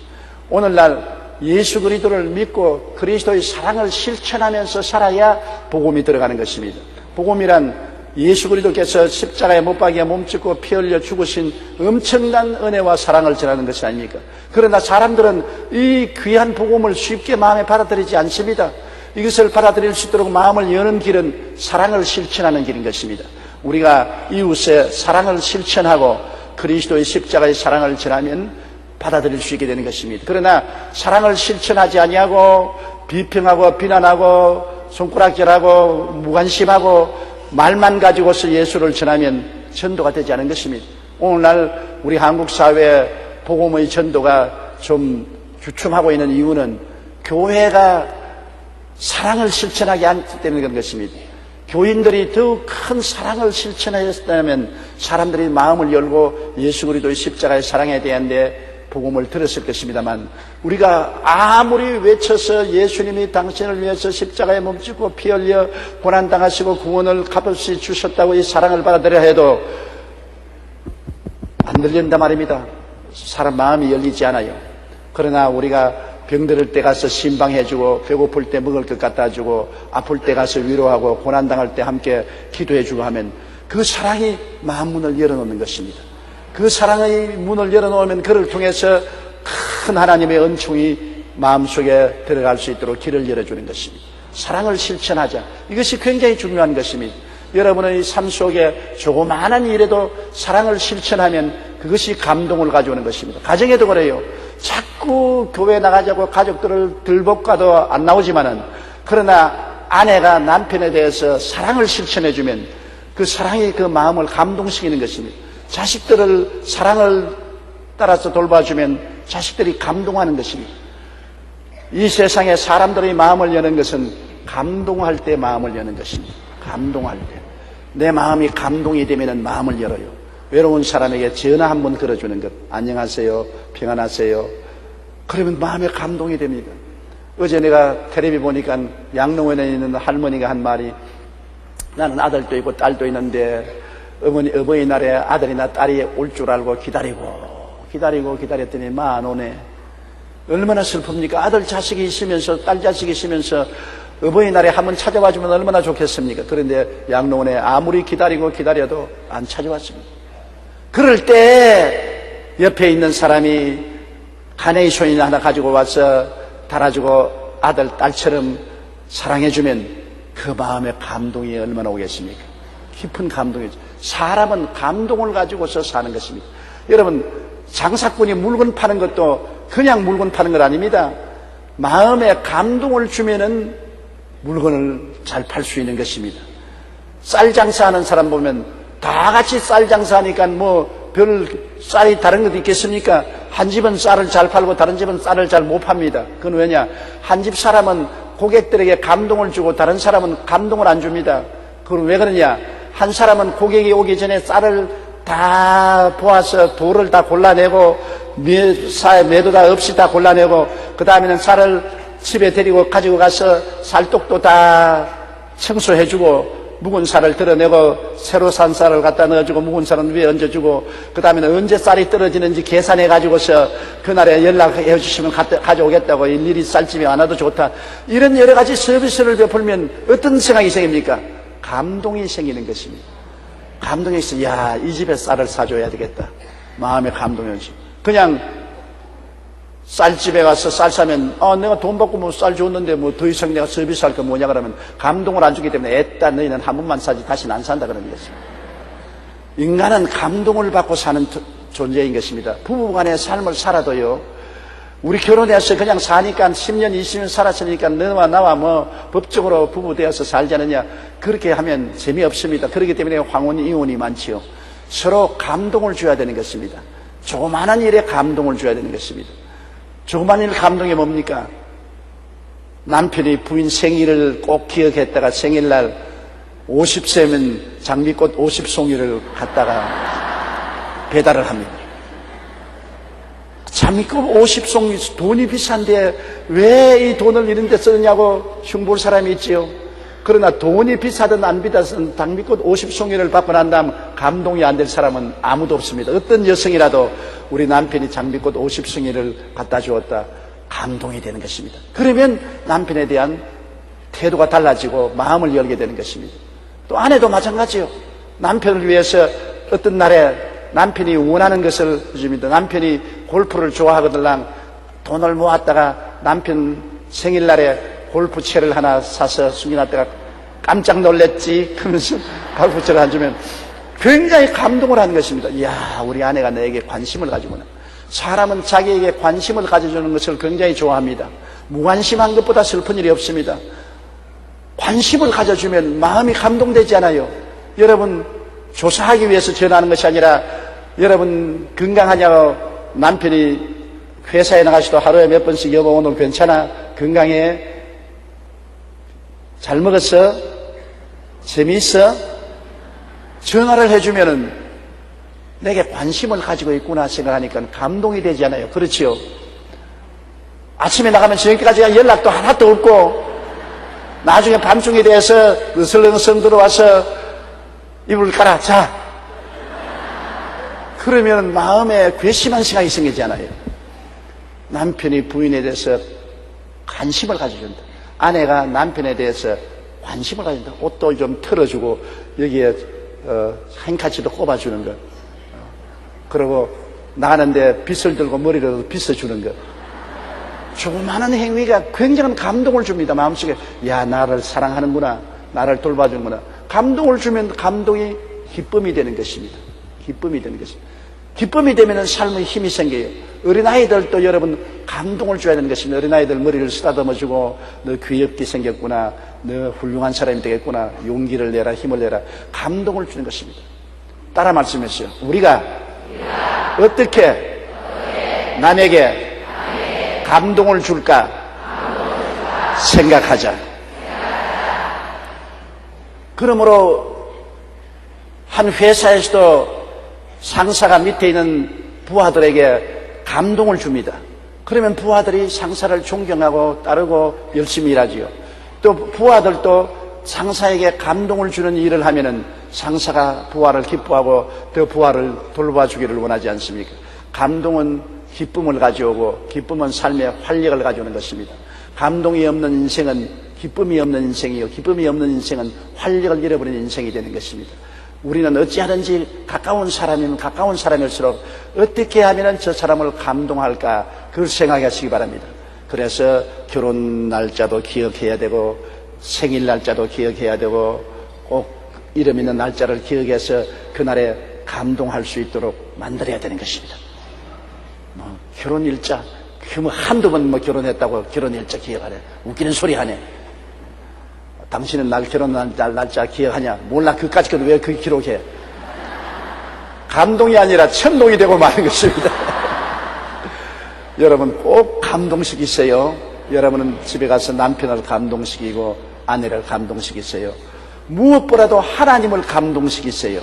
오늘날 예수 그리스도를 믿고 그리스도의 사랑을 실천하면서 살아야 복음이 들어가는 것입니다. 복음이란 예수 그리스도께서 십자가에 못 박여 몸짓고 피 흘려 죽으신 엄청난 은혜와 사랑을 전하는 것이 아닙니까? 그러나 사람들은 이 귀한 복음을 쉽게 마음에 받아들이지 않습니다. 이것을 받아들일 수 있도록 마음을 여는 길은 사랑을 실천하는 길인 것입니다. 우리가 이웃의 사랑을 실천하고 그리스도의 십자가의 사랑을 전하면 받아들일 수 있게 되는 것입니다. 그러나 사랑을 실천하지 아니하고 비평하고 비난하고 손가락질하고 무관심하고 말만 가지고서 예수를 전하면 전도가 되지 않은 것입니다. 오늘날 우리 한국 사회 복음의 전도가 좀 주춤하고 있는 이유는 교회가 사랑을 실천하지 않기 때문에 그런 것입니다. 교인들이 더욱 큰 사랑을 실천하였다면 사람들이 마음을 열고 예수 그리스도의 십자가의 사랑에 대한 데 복음을 들었을 것입니다만 우리가 아무리 외쳐서 예수님이 당신을 위해서 십자가에 몸짓고 피 흘려 고난당하시고 구원을 값없이 주셨다고 이 사랑을 받아들여야 해도 안 들린단 말입니다. 사람 마음이 열리지 않아요. 그러나 우리가 병들을 때 가서 신방해주고, 배고플 때 먹을 것 갖다 주고, 아플 때 가서 위로하고, 고난당할 때 함께 기도해주고 하면 그 사랑이 마음 문을 열어놓는 것입니다. 그 사랑의 문을 열어놓으면 그를 통해서 큰 하나님의 은총이 마음속에 들어갈 수 있도록 길을 열어주는 것입니다. 사랑을 실천하자. 이것이 굉장히 중요한 것입니다. 여러분의 삶 속에 조그마한 일에도 사랑을 실천하면 그것이 감동을 가져오는 것입니다. 가정에도 그래요. 자꾸 교회 나가자고 가족들을 들볶아도 안 나오지만은, 그러나 아내가 남편에 대해서 사랑을 실천해주면 그 사랑이 그 마음을 감동시키는 것입니다. 자식들을 사랑을 따라서 돌봐주면 자식들이 감동하는 것입니다. 이 세상에 사람들의 마음을 여는 것은 감동할 때 마음을 여는 것입니다. 감동할 때. 내 마음이 감동이 되면 마음을 열어요. 외로운 사람에게 전화 한번 걸어주는 것. 안녕하세요. 평안하세요. 그러면 마음에 감동이 됩니다. 어제 내가 텔레비 보니까 양로원에 있는 할머니가 한 말이, 나는 아들도 있고 딸도 있는데 어버이날에 아들이나 딸이 올 줄 알고 기다렸더니 마 안 오네. 얼마나 슬픕니까? 아들 자식이 있으면서, 딸 자식이 있으면서 어버이날에 한번 찾아와 주면 얼마나 좋겠습니까? 그런데 양로원에 아무리 기다려도 안 찾아왔습니다. 그럴 때 옆에 있는 사람이 카네이션이나 하나 가지고 와서 달아주고 아들, 딸처럼 사랑해주면 그 마음에 감동이 얼마나 오겠습니까? 깊은 감동이죠. 사람은 감동을 가지고서 사는 것입니다. 여러분, 장사꾼이 물건 파는 것도 그냥 물건 파는 것 아닙니다. 마음에 감동을 주면은 물건을 잘 팔 수 있는 것입니다. 쌀 장사하는 사람 보면 다 같이 쌀 장사하니까 뭐 별 쌀이 다른 것도 있겠습니까? 한 집은 쌀을 잘 팔고 다른 집은 쌀을 잘 못 팝니다. 그건 왜냐? 한 집 사람은 고객들에게 감동을 주고 다른 사람은 감동을 안 줍니다. 그건 왜 그러냐? 한 사람은 고객이 오기 전에 쌀을 다 보아서 돌을 다 골라내고 매도 다 없이 다 골라내고, 그 다음에는 쌀을 집에 데리고 가지고 가서 쌀독도 다 청소해주고, 묵은 쌀을 드러내고 새로 산 쌀을 갖다 넣어주고 묵은 쌀은 위에 얹어주고, 그 다음에는 언제 쌀이 떨어지는지 계산해가지고서 그날에 연락해 주시면 가져오겠다고, 일일이 쌀집에 안 와도 좋다. 이런 여러 가지 서비스를 베풀면 어떤 생각이 생깁니까? 감동이 생기는 것입니다. 감동이 있어. 야, 이 집에 쌀을 사줘야 되겠다. 마음에 감동이 오지. 그냥 쌀집에 가서 쌀 사면, 내가 돈 받고 뭐 쌀 줬는데 뭐 더 이상 내가 서비스할 거 뭐냐 그러면 감동을 안 주기 때문에 애따 너희는 한 번만 사지 다시는 안 산다 그러는 것입니다. 인간은 감동을 받고 사는 존재인 것입니다. 부부간의 삶을 살아도요, 우리 결혼해서 그냥 사니까 10년, 20년 살았으니까 너와 나와 뭐 법적으로 부부 되어서 살자느냐, 그렇게 하면 재미없습니다. 그렇기 때문에 황혼, 이혼이 많지요. 서로 감동을 줘야 되는 것입니다. 조그마한 일에 감동을 줘야 되는 것입니다. 조그마한 일 감동이 뭡니까? 남편이 부인 생일을 꼭 기억했다가 생일날 50세면 장미꽃 50송이를 갖다가 배달을 합니다. 장미꽃 50송이 돈이 비싼데 왜 이 돈을 이런 데 쓰느냐고 흉볼 사람이 있지요. 그러나 돈이 비싸든 안 비싸든 장미꽃 50송이를 받고 난 다음 감동이 안 될 사람은 아무도 없습니다. 어떤 여성이라도 우리 남편이 장미꽃 50송이를 갖다 주었다, 감동이 되는 것입니다. 그러면 남편에 대한 태도가 달라지고 마음을 열게 되는 것입니다. 또 아내도 마찬가지요. 남편을 위해서 어떤 날에 남편이 원하는 것을 줍니다. 남편이 골프를 좋아하거든. 돈을 모았다가 남편 생일날에 골프채를 하나 사서 숨겨놨다가 깜짝 놀랬지 그러면서 골프채를 안 주면 굉장히 감동을 하는 것입니다. 이야, 우리 아내가 내게 관심을 가지고는. 사람은 자기에게 관심을 가져주는 것을 굉장히 좋아합니다. 무관심한 것보다 슬픈 일이 없습니다. 관심을 가져주면 마음이 감동되지 않아요. 여러분, 조사하기 위해서 전화하는 것이 아니라, 여러분 건강하냐고 남편이 회사에 나가시도 하루에 몇 번씩 여보 오늘 괜찮아? 건강해? 잘 먹었어? 재미있어? 전화를 해주면은 내게 관심을 가지고 있구나 생각하니까 감동이 되지 않아요. 그렇지요? 아침에 나가면 저녁까지 연락도 하나도 없고 나중에 밤중에 돼서 으슬렁슬렁 들어와서 이불 깔아 자 그러면 마음에 괘씸한 생각이 생기지 않아요. 남편이 부인에 대해서 관심을 가져준다. 아내가 남편에 대해서 관심을 가진다. 옷도 좀 털어주고 여기에 행카치도 꼽아주는 것. 그리고 나가는데 빗을 들고 머리라도 빗어주는 것. 조그마한 행위가 굉장한 감동을 줍니다. 마음속에 야, 나를 사랑하는구나, 나를 돌봐주는구나. 감동을 주면 감동이 기쁨이 되는 것입니다. 기쁨이 되는 것입니다. 기쁨이 되면 삶의 힘이 생겨요. 어린아이들도 여러분 감동을 줘야 되는 것입니다. 어린아이들 머리를 쓰다듬어주고 너 귀엽게 생겼구나, 너 훌륭한 사람이 되겠구나, 용기를 내라, 힘을 내라. 감동을 주는 것입니다. 따라 말씀하세요. 우리가 어떻게 남에게 감동을 줄까 생각하자. 그러므로 한 회사에서도 상사가 밑에 있는 부하들에게 감동을 줍니다. 그러면 부하들이 상사를 존경하고 따르고 열심히 일하지요. 또 부하들도 상사에게 감동을 주는 일을 하면은 상사가 부하를 기뻐하고 더 부하를 돌봐주기를 원하지 않습니까? 감동은 기쁨을 가져오고 기쁨은 삶의 활력을 가져오는 것입니다. 감동이 없는 인생은 기쁨이 없는 인생이요, 기쁨이 없는 인생은 활력을 잃어버리는 인생이 되는 것입니다. 우리는 어찌하든지 가까운 사람이면 가까운 사람일수록 어떻게 하면 저 사람을 감동할까, 그걸 생각하시기 바랍니다. 그래서 결혼 날짜도 기억해야 되고 생일 날짜도 기억해야 되고 꼭 이름 있는 날짜를 기억해서 그날에 감동할 수 있도록 만들어야 되는 것입니다. 결혼 일자, 한두 번 결혼했다고 결혼 일자 기억하네. 웃기는 소리 하네. 당신은 날 결혼한 날짜 기억하냐? 몰라. 그까짓 건 왜 그 기록해? 감동이 아니라 천동이 되고 마는 것입니다. 여러분 꼭 감동시키세요. 여러분은 집에 가서 남편을 감동시키고 아내를 감동시키세요. 무엇보다도 하나님을 감동시키세요.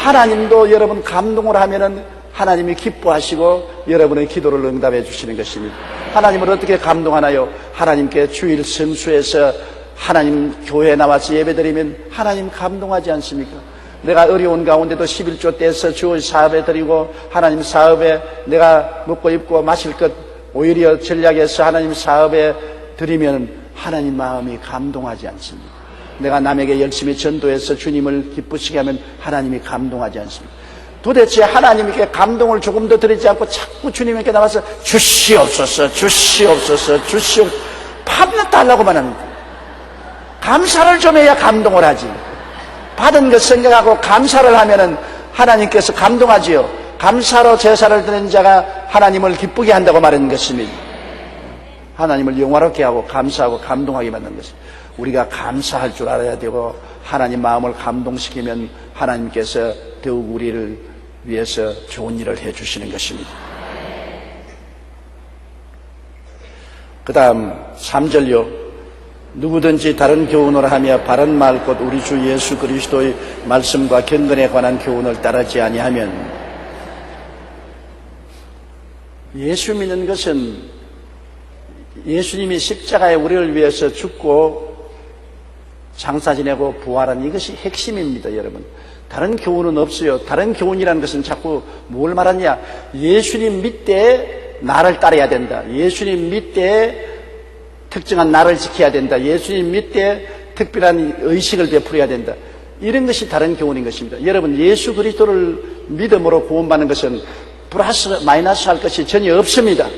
하나님도 여러분 감동을 하면은 하나님이 기뻐하시고 여러분의 기도를 응답해 주시는 것입니다. 하나님을 어떻게 감동하나요? 하나님께 주일 성수에서 하나님 교회에 나와서 예배드리면 하나님 감동하지 않습니까? 내가 어려운 가운데도 11조 떼서 주의 사업에 드리고 하나님 사업에 내가 먹고 입고 마실 것 오히려 전략해서 하나님 사업에 드리면 하나님 마음이 감동하지 않습니다. 내가 남에게 열심히 전도해서 주님을 기쁘시게 하면 하나님이 감동하지 않습니다. 도대체 하나님께 감동을 조금 더 드리지 않고 자꾸 주님께 나와서 주시옵소서, 주시옵소서, 주시옵소서 밤낮 달라고만 합니다. 감사를 좀 해야 감동을 하지. 받은 것 생각하고 감사를 하면은 하나님께서 감동하지요. 감사로 제사를 드리는 자가 하나님을 기쁘게 한다고 말하는 것입니다. 하나님을 영화롭게 하고 감사하고 감동하게 만드는 것입니다. 우리가 감사할 줄 알아야 되고 하나님 마음을 감동시키면 하나님께서 더욱 우리를 위해서 좋은 일을 해주시는 것입니다. 그 다음 3절요. 누구든지 다른 교훈을 하며 바른 말 곧 우리 주 예수 그리스도의 말씀과 경건에 관한 교훈을 따르지 아니하면, 예수 믿는 것은 예수님이 십자가에 우리를 위해서 죽고 장사 지내고 부활한 이것이 핵심입니다. 여러분, 다른 교훈은 없어요. 다른 교훈이라는 것은 자꾸 뭘 말하냐, 예수님 밑에 나를 따라야 된다, 예수님 밑에 특정한 나를 지켜야 된다, 예수님 밑에 특별한 의식을 베풀어야 된다, 이런 것이 다른 교훈인 것입니다. 여러분, 예수 그리스도를 믿음으로 구원받는 것은 플러스 마이너스 할 것이 전혀 없습니다.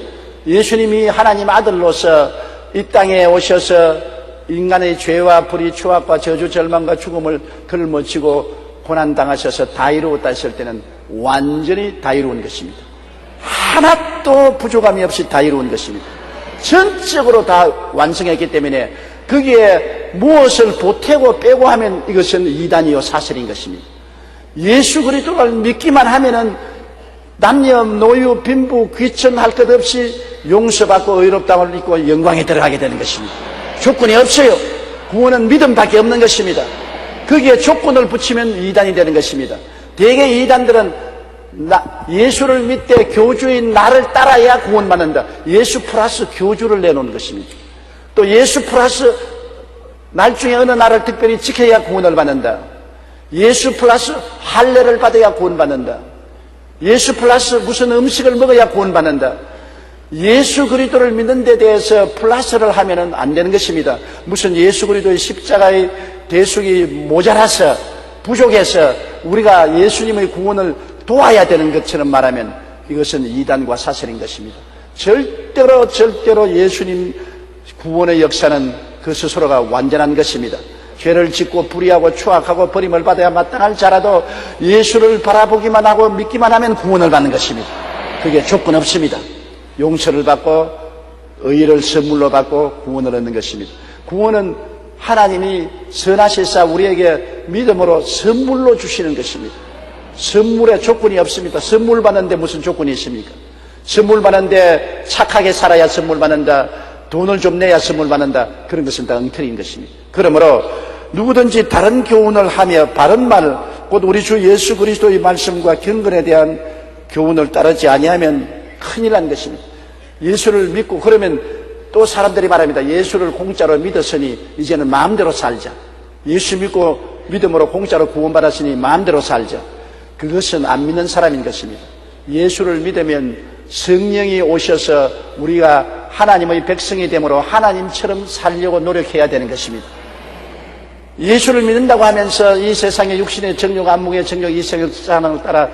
예수님이 하나님 아들로서 이 땅에 오셔서 인간의 죄와 불의, 추악과 저주, 절망과 죽음을 걸머지고 고난당하셔서 다 이루었다 했을 때는 완전히 다 이루은 것입니다. 하나도 부족함이 없이 다 이루은 것입니다. 전적으로 다 완성했기 때문에 거기에 무엇을 보태고 빼고 하면 이것은 이단이요 사실인 것입니다. 예수 그리스도를 믿기만 하면은 남녀, 노유, 빈부, 귀천할 것 없이 용서받고 의롭다함을 입고 영광에 들어가게 되는 것입니다. 조건이 없어요. 구원은 믿음밖에 없는 것입니다. 거기에 조건을 붙이면 이단이 되는 것입니다. 대개 이단들은 예수를 믿되 교주인 나를 따라야 구원받는다, 예수 플러스 교주를 내놓는 것입니다. 또 예수 플러스 날 중에 어느 날을 특별히 지켜야 구원을 받는다, 예수 플러스 할례를 받아야 구원받는다, 예수 플러스 무슨 음식을 먹어야 구원받는다, 예수 그리스도를 믿는 데 대해서 플러스를 하면은 안 되는 것입니다. 무슨 예수 그리스도의 십자가의 대속이 모자라서 부족해서 우리가 예수님의 구원을 도와야 되는 것처럼 말하면 이것은 이단과 사설인 것입니다. 절대로 예수님 구원의 역사는 그 스스로가 완전한 것입니다. 죄를 짓고 불의하고 추악하고 버림을 받아야 마땅할 자라도 예수를 바라보기만 하고 믿기만 하면 구원을 받는 것입니다. 그게 조건 없습니다. 용서를 받고 의를 선물로 받고 구원을 얻는 것입니다. 구원은 하나님이 선하시사 우리에게 믿음으로 선물로 주시는 것입니다. 선물에 조건이 없습니다. 선물 받는데 무슨 조건이 있습니까? 선물 받는데 착하게 살아야 선물 받는다, 돈을 좀 내야 선물 받는다, 그런 것은 다 엉터리인 것입니다. 그러므로 누구든지 다른 교훈을 하며 바른 말, 곧 우리 주 예수 그리스도의 말씀과 경건에 대한 교훈을 따르지 아니하면 큰일 난 것입니다. 예수를 믿고 그러면 또 사람들이 말합니다. 예수를 공짜로 믿었으니 이제는 마음대로 살자. 예수 믿고 믿음으로 공짜로 구원받았으니 마음대로 살자. 그것은 안 믿는 사람인 것입니다. 예수를 믿으면 성령이 오셔서 우리가 하나님의 백성이 되므로 하나님처럼 살려고 노력해야 되는 것입니다. 예수를 믿는다고 하면서 이 세상의 육신의 정욕, 안목의 정욕, 이성의 사랑을 따라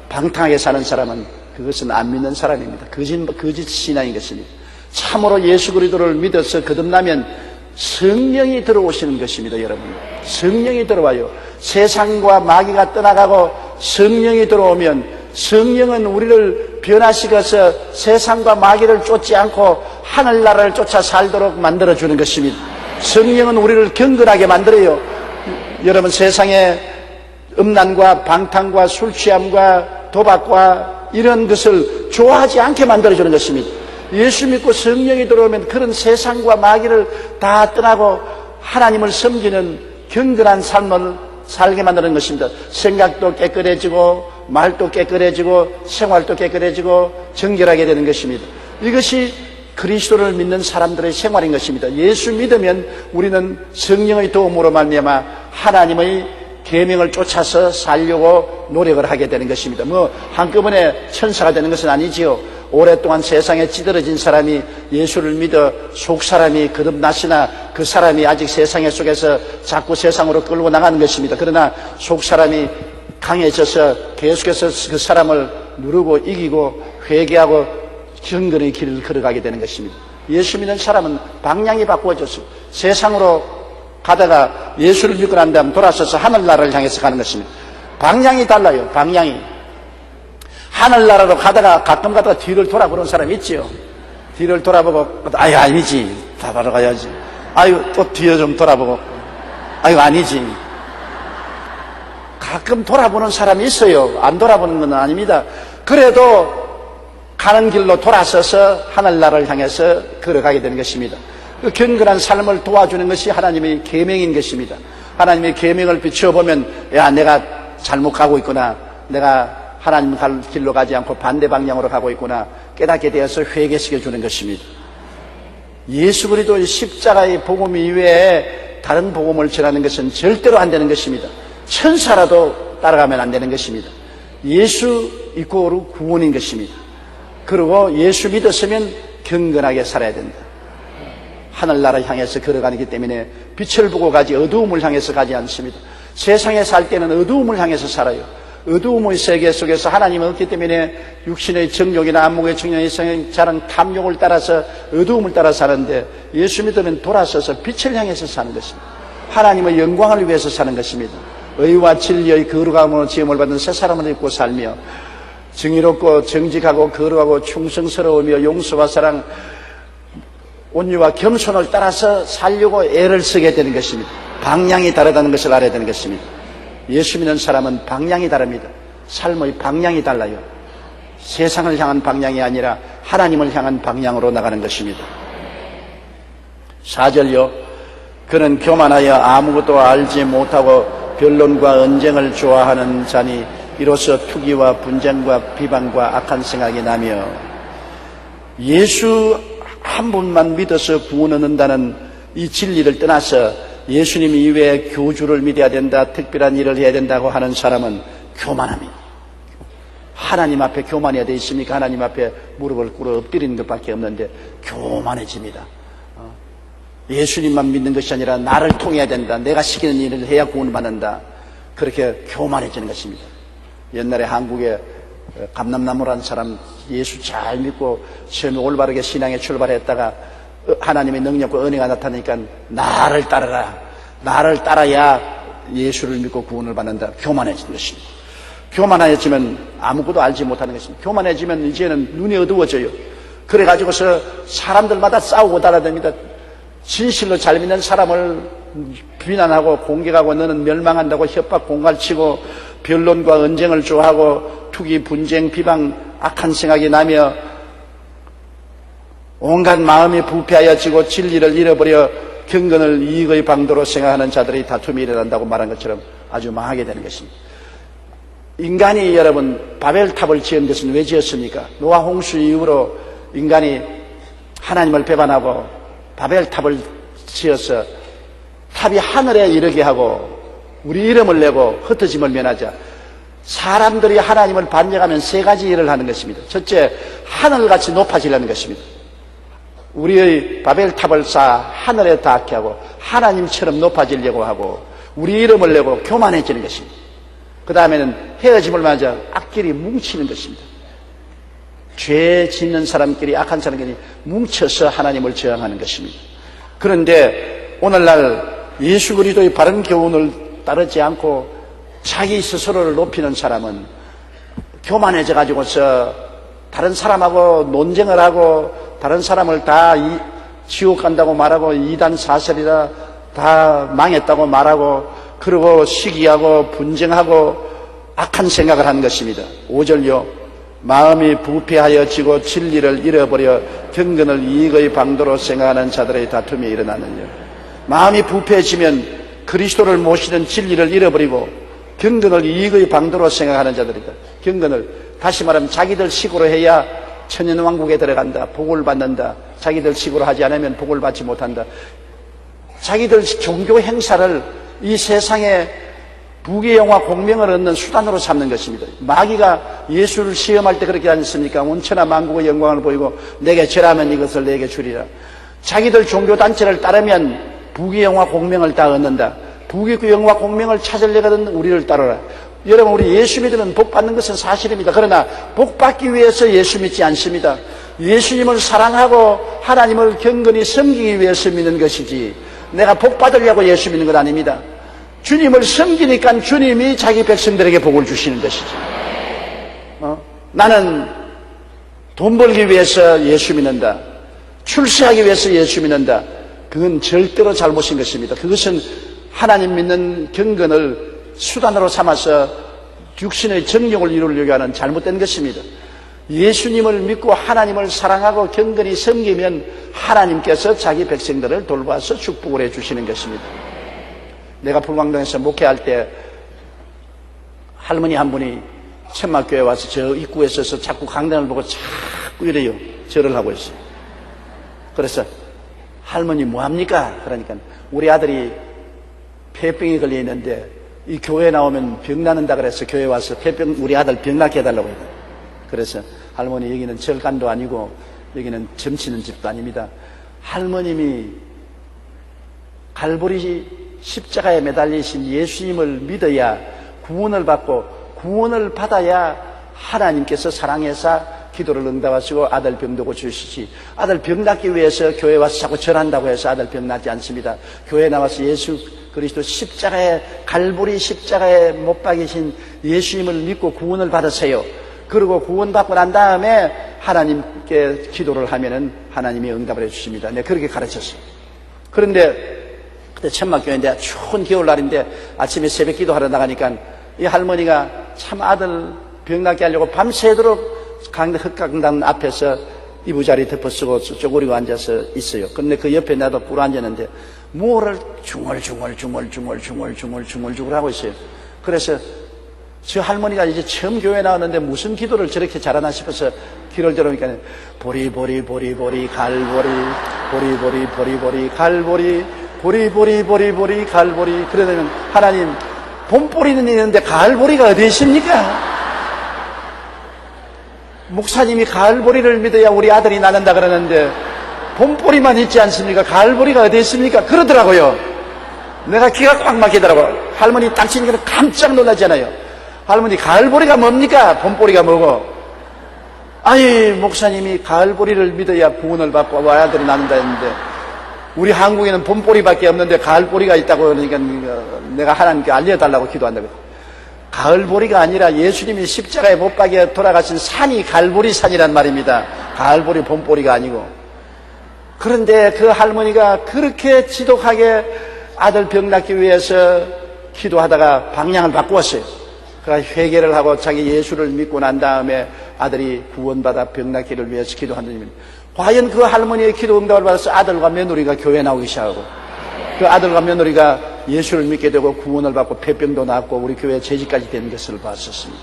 방탕하게 사는 사람은 그것은 안 믿는 사람입니다. 거짓 신앙인 것입니다. 참으로 예수 그리스도를 믿어서 거듭나면 성령이 들어오시는 것입니다. 여러분, 성령이 들어와요. 세상과 마귀가 떠나가고 성령이 들어오면 성령은 우리를 변화시켜서 세상과 마귀를 쫓지 않고 하늘나라를 쫓아 살도록 만들어주는 것입니다. 성령은 우리를 경건하게 만들어요. 여러분, 세상의 음란과 방탕과 술취함과 도박과 이런 것을 좋아하지 않게 만들어주는 것입니다. 예수 믿고 성령이 들어오면 그런 세상과 마귀를 다 떠나고 하나님을 섬기는 경건한 삶을 살게 만드는 것입니다. 생각도 깨끗해지고 말도 깨끗해지고 생활도 깨끗해지고 정결하게 되는 것입니다. 이것이 그리스도를 믿는 사람들의 생활인 것입니다. 예수 믿으면 우리는 성령의 도움으로 말미암아 하나님의 계명을 쫓아서 살려고 노력을 하게 되는 것입니다. 한꺼번에 천사가 되는 것은 아니지요. 오랫동안 세상에 찌들어진 사람이 예수를 믿어 속 사람이 거듭났으나 그 사람이 아직 세상 속에서 자꾸 세상으로 끌고 나가는 것입니다. 그러나 속 사람이 강해져서 계속해서 그 사람을 누르고 이기고 회개하고 경건의 길을 걸어가게 되는 것입니다. 예수 믿는 사람은 방향이 바꾸어졌습니다. 세상으로 가다가 예수를 믿고 난 다음 돌아서서 하늘나라를 향해서 가는 것입니다. 방향이 달라요. 방향이. 하늘나라로 가다가 가끔 가다가 뒤를 돌아보는 사람이 있지요. 뒤를 돌아보고 아유 아니지, 다 바로 가야지. 아유 또 뒤에 좀 돌아보고 아유 아니지. 가끔 돌아보는 사람이 있어요. 안 돌아보는 건 아닙니다. 그래도 가는 길로 돌아서서 하늘나라를 향해서 걸어가게 되는 것입니다. 그 경건한 삶을 도와주는 것이 하나님의 계명인 것입니다. 하나님의 계명을 비춰보면 야 내가 잘못 가고 있구나, 내가 하나님 갈 길로 가지 않고 반대 방향으로 가고 있구나 깨닫게 되어서 회개시켜 주는 것입니다. 예수 그리스도의 십자가의 복음 이외에 다른 복음을 전하는 것은 절대로 안 되는 것입니다. 천사라도 따라가면 안 되는 것입니다. 예수 이코르 구원인 것입니다. 그리고 예수 믿었으면 경건하게 살아야 된다. 하늘나라 향해서 걸어가기 때문에 빛을 보고 가지 어두움을 향해서 가지 않습니다. 세상에 살 때는 어두움을 향해서 살아요. 어두움의 세계 속에서 하나님은 없기 때문에 육신의 정욕이나 안목의 정욕, 이성의 자랑, 탐욕을 따라서 어두움을 따라 사는데 예수 믿으면 돌아서서 빛을 향해서 사는 것입니다. 하나님의 영광을 위해서 사는 것입니다. 의와 진리의 거룩함으로 지음을 받은 새 사람을 입고 살며 정의롭고 정직하고 거룩하고 충성스러우며 용서와 사랑, 온유와 겸손을 따라서 살려고 애를 쓰게 되는 것입니다. 방향이 다르다는 것을 알아야 되는 것입니다. 예수 믿는 사람은 방향이 다릅니다. 삶의 방향이 달라요. 세상을 향한 방향이 아니라 하나님을 향한 방향으로 나가는 것입니다. 4절요. 그는 교만하여 아무것도 알지 못하고 변론과 언쟁을 좋아하는 자니 이로써 투기와 분쟁과 비방과 악한 생각이 나며, 예수 한 분만 믿어서 구원 얻는다는 이 진리를 떠나서 예수님 이외에 교주를 믿어야 된다, 특별한 일을 해야 된다고 하는 사람은 교만합니다. 하나님 앞에 교만해야 돼 있습니까? 하나님 앞에 무릎을 꿇어 엎드리는 것밖에 없는데 교만해집니다. 예수님만 믿는 것이 아니라 나를 통해야 된다. 내가 시키는 일을 해야 구원을 받는다. 그렇게 교만해지는 것입니다. 옛날에 한국에 감람나무라는 사람 예수 잘 믿고 처음에 올바르게 신앙에 출발했다가 하나님의 능력과 은혜가 나타나니까 나를 따르라. 나를 따라야 예수를 믿고 구원을 받는다. 교만해지는 것입니다. 교만해지면 아무것도 알지 못하는 것입니다. 교만해지면 이제는 눈이 어두워져요. 그래가지고서 사람들마다 싸우고 달아댑니다. 진실로 잘 믿는 사람을 비난하고 공격하고 너는 멸망한다고 협박 공갈치고 변론과 언쟁을 좋아하고 투기 분쟁 비방 악한 생각이 나며 온갖 마음이 부패하여지고 진리를 잃어버려 경건을 이익의 방도로 생각하는 자들이 다툼이 일어난다고 말한 것처럼 아주 망하게 되는 것입니다. 인간이 여러분 바벨탑을 지은 것은 왜 지었습니까? 노아 홍수 이후로 인간이 하나님을 배반하고 바벨탑을 지어서 탑이 하늘에 이르게 하고 우리 이름을 내고 흩어짐을 면하자. 사람들이 하나님을 반역하면 세 가지 일을 하는 것입니다. 첫째, 하늘같이 높아지려는 것입니다. 우리의 바벨탑을 쌓아 하늘에 닿게 하고 하나님처럼 높아지려고 하고 우리 이름을 내고 교만해지는 것입니다. 그 다음에는 헤어짐을 맞아 악끼리 뭉치는 것입니다. 죄 짓는 사람끼리 악한 사람끼리 뭉쳐서 하나님을 저항하는 것입니다. 그런데 오늘날 예수 그리스도의 바른 교훈을 따르지 않고 자기 스스로를 높이는 사람은 교만해져 가지고서 다른 사람하고 논쟁을 하고 다른 사람을 다 지옥 간다고 말하고 이단 사설이라 다 망했다고 말하고 그리고 시기하고 분쟁하고 악한 생각을 하는 것입니다. 5절요. 마음이 부패하여지고 진리를 잃어버려 경건을 이익의 방도로 생각하는 자들의 다툼이 일어나느냐. 마음이 부패해지면 그리스도를 모시는 진리를 잃어버리고 경건을 이익의 방도로 생각하는 자들이다. 경건을 다시 말하면 자기들 식으로 해야 천년왕국에 들어간다. 복을 받는다. 자기들 식으로 하지 않으면 복을 받지 못한다. 자기들 종교 행사를 이 세상에 부귀영화 공명을 얻는 수단으로 삼는 것입니다. 마귀가 예수를 시험할 때 그렇게 하셨습니까? 온천하 만국의 영광을 보이고 내게 절하면 이것을 내게 주리라. 자기들 종교단체를 따르면 부귀영화 공명을 다 얻는다. 부귀영화 공명을 찾으려거든 우리를 따르라. 여러분, 우리 예수 믿으면 복 받는 것은 사실입니다. 그러나 복 받기 위해서 예수 믿지 않습니다. 예수님을 사랑하고 하나님을 경건히 섬기기 위해서 믿는 것이지 내가 복 받으려고 예수 믿는 것 아닙니다. 주님을 섬기니까 주님이 자기 백성들에게 복을 주시는 것이지. 나는 돈 벌기 위해서 예수 믿는다. 출세하기 위해서 예수 믿는다. 그건 절대로 잘못인 것입니다. 그것은 하나님 믿는 경건을 수단으로 삼아서 육신의 정욕을 이루려고 하는 잘못된 것입니다. 예수님을 믿고 하나님을 사랑하고 경건히 섬기면 하나님께서 자기 백성들을 돌봐서 축복을 해주시는 것입니다. 내가 불광동에서 목회할 때 할머니 한 분이 천막교회 와서 저 입구에 서서 자꾸 강단을 보고 자꾸 이래요. 절을 하고 있어요. 그래서 할머니 뭐합니까? 그러니까 우리 아들이 폐병이 걸려 있는데 이 교회 나오면 병 나는다 그래서 교회 와서 폐병 우리 아들 병 낫게 해달라고 해요. 그래서 할머니 여기는 절간도 아니고 여기는 점치는 집도 아닙니다. 할머님이 갈보리 십자가에 매달리신 예수님을 믿어야 구원을 받고 구원을 받아야 하나님께서 사랑해서 기도를 응답하시고 아들 병도 고쳐주시지. 아들 병 낫기 위해서 교회 와서 자꾸 절한다고 해서 아들 병 낫지 않습니다. 교회 나와서 예수 그리스도 십자가에 갈보리 십자가에 못 박이신 예수님을 믿고 구원을 받으세요. 그리고 구원받고 난 다음에 하나님께 기도를 하면은 하나님이 응답을 해주십니다. 내가 그렇게 가르쳤어요. 그런데 그때 천막교회인데 추운 겨울날인데 아침에 새벽 기도하러 나가니까 이 할머니가 참 아들 병 낫게 하려고 밤새도록 흑강당 앞에서 이부자리 덮어쓰고 쪼그리고 앉아서 있어요. 근데 그 옆에 나도 꿇어 앉았는데 뭐를 중얼중얼 하고 있어요. 그래서 저 할머니가 이제 처음 교회 나왔는데 무슨 기도를 저렇게 잘하나 싶어서 귀를 들어보니까 보리보리 갈보리 보리보리 갈보리 보리보리 갈보리. 그러면 하나님 봄보리는 있는데 갈보리가 어디 있습니까? 목사님이 가을보리를 믿어야 우리 아들이 낳는다 그러는데 봄보리만 있지 않습니까? 가을보리가 어디 있습니까? 그러더라고요. 내가 기가 꽉 막히더라고요. 할머니 당신이 깜짝 놀라잖아요. 할머니 가을보리가 뭡니까? 봄보리가 뭐고? 아니 목사님이 가을보리를 믿어야 구원을 받고 우리 아들이 낳는다 했는데 우리 한국에는 봄보리밖에 없는데 가을보리가 있다고 그러니까 내가 하나님께 알려달라고 기도한다고. 가을보리가 아니라 예수님이 십자가에 못 박여 돌아가신 산이 가을보리 산이란 말입니다. 가을보리 봄보리가 아니고. 그런데 그 할머니가 그렇게 지독하게 아들 병 낫기 위해서 기도하다가 방향을 바꾸었어요. 그러니까 회개를 하고 자기 예수를 믿고 난 다음에 아들이 구원받아 병 낫기를 위해서 기도하는 일입니다. 과연 그 할머니의 기도 응답을 받아서 아들과 며느리가 교회에 나오기 시작하고 그 아들과 며느리가 예수를 믿게 되고 구원을 받고 폐병도 낫고 우리 교회 재직까지 된 것을 봤었습니다.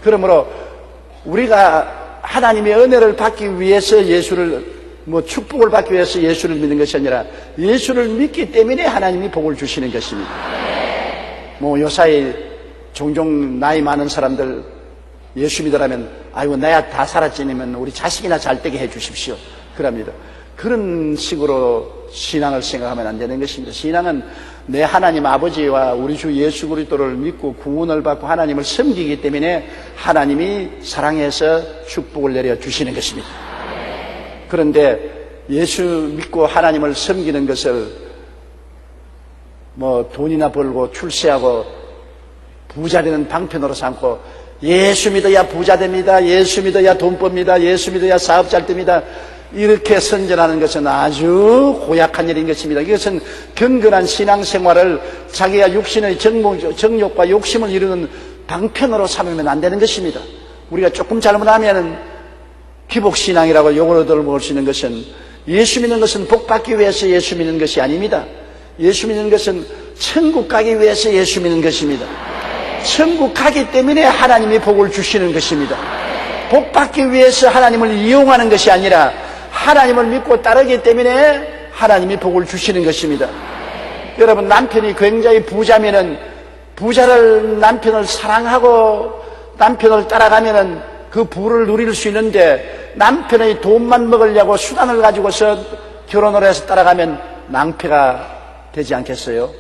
그러므로 우리가 하나님의 은혜를 받기 위해서 예수를 축복을 받기 위해서 예수를 믿는 것이 아니라 예수를 믿기 때문에 하나님이 복을 주시는 것입니다. 요사이 종종 나이 많은 사람들 예수 믿으라면 아이고 나야 다 살았지니면 우리 자식이나 잘 되게 해 주십시오. 그럽니다. 그런 식으로 신앙을 생각하면 안 되는 것입니다. 신앙은 내 하나님 아버지와 우리 주 예수 그리스도를 믿고 구원을 받고 하나님을 섬기기 때문에 하나님이 사랑해서 축복을 내려 주시는 것입니다. 그런데 예수 믿고 하나님을 섬기는 것을 돈이나 벌고 출세하고 부자 되는 방편으로 삼고 예수 믿어야 부자 됩니다. 예수 믿어야 돈 봅니다. 예수 믿어야 사업 잘 됩니다. 이렇게 선전하는 것은 아주 고약한 일인 것입니다. 이것은 경건한 신앙생활을 자기가 육신의 정욕과 욕심을 이루는 방편으로 삼으면 안 되는 것입니다. 우리가 조금 잘못하면 기복신앙이라고 욕을 얻어먹을 수 있는 것은 예수 믿는 것은 복받기 위해서 예수 믿는 것이 아닙니다. 예수 믿는 것은 천국 가기 위해서 예수 믿는 것입니다. 천국 가기 때문에 하나님이 복을 주시는 것입니다. 복받기 위해서 하나님을 이용하는 것이 아니라 하나님을 믿고 따르기 때문에 하나님이 복을 주시는 것입니다. 여러분 남편이 굉장히 부자면은 부자를 남편을 사랑하고 남편을 따라가면은 그 부를 누릴 수 있는데 남편의 돈만 먹으려고 수단을 가지고서 결혼을 해서 따라가면 낭패가 되지 않겠어요?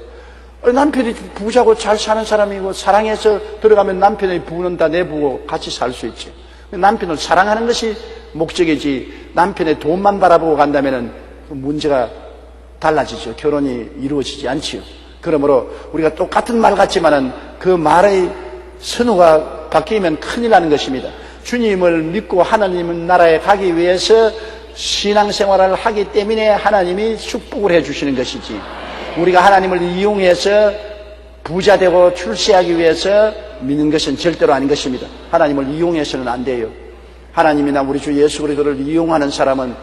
남편이 부자고 잘 사는 사람이고 사랑해서 들어가면 남편의 부는 다 내부고 같이 살 수 있지. 남편을 사랑하는 것이 목적이지 남편의 돈만 바라보고 간다면 문제가 달라지죠. 결혼이 이루어지지 않지요. 그러므로 우리가 똑같은 말 같지만은 그 말의 선호가 바뀌면 큰일 나는 것입니다. 주님을 믿고 하나님 나라에 가기 위해서 신앙생활을 하기 때문에 하나님이 축복을 해주시는 것이지 우리가 하나님을 이용해서 부자되고 출세하기 위해서 믿는 것은 절대로 아닌 것입니다. 하나님을 이용해서는 안 돼요. 하나님이나 우리 주 예수 그리스도를 이용하는 사람은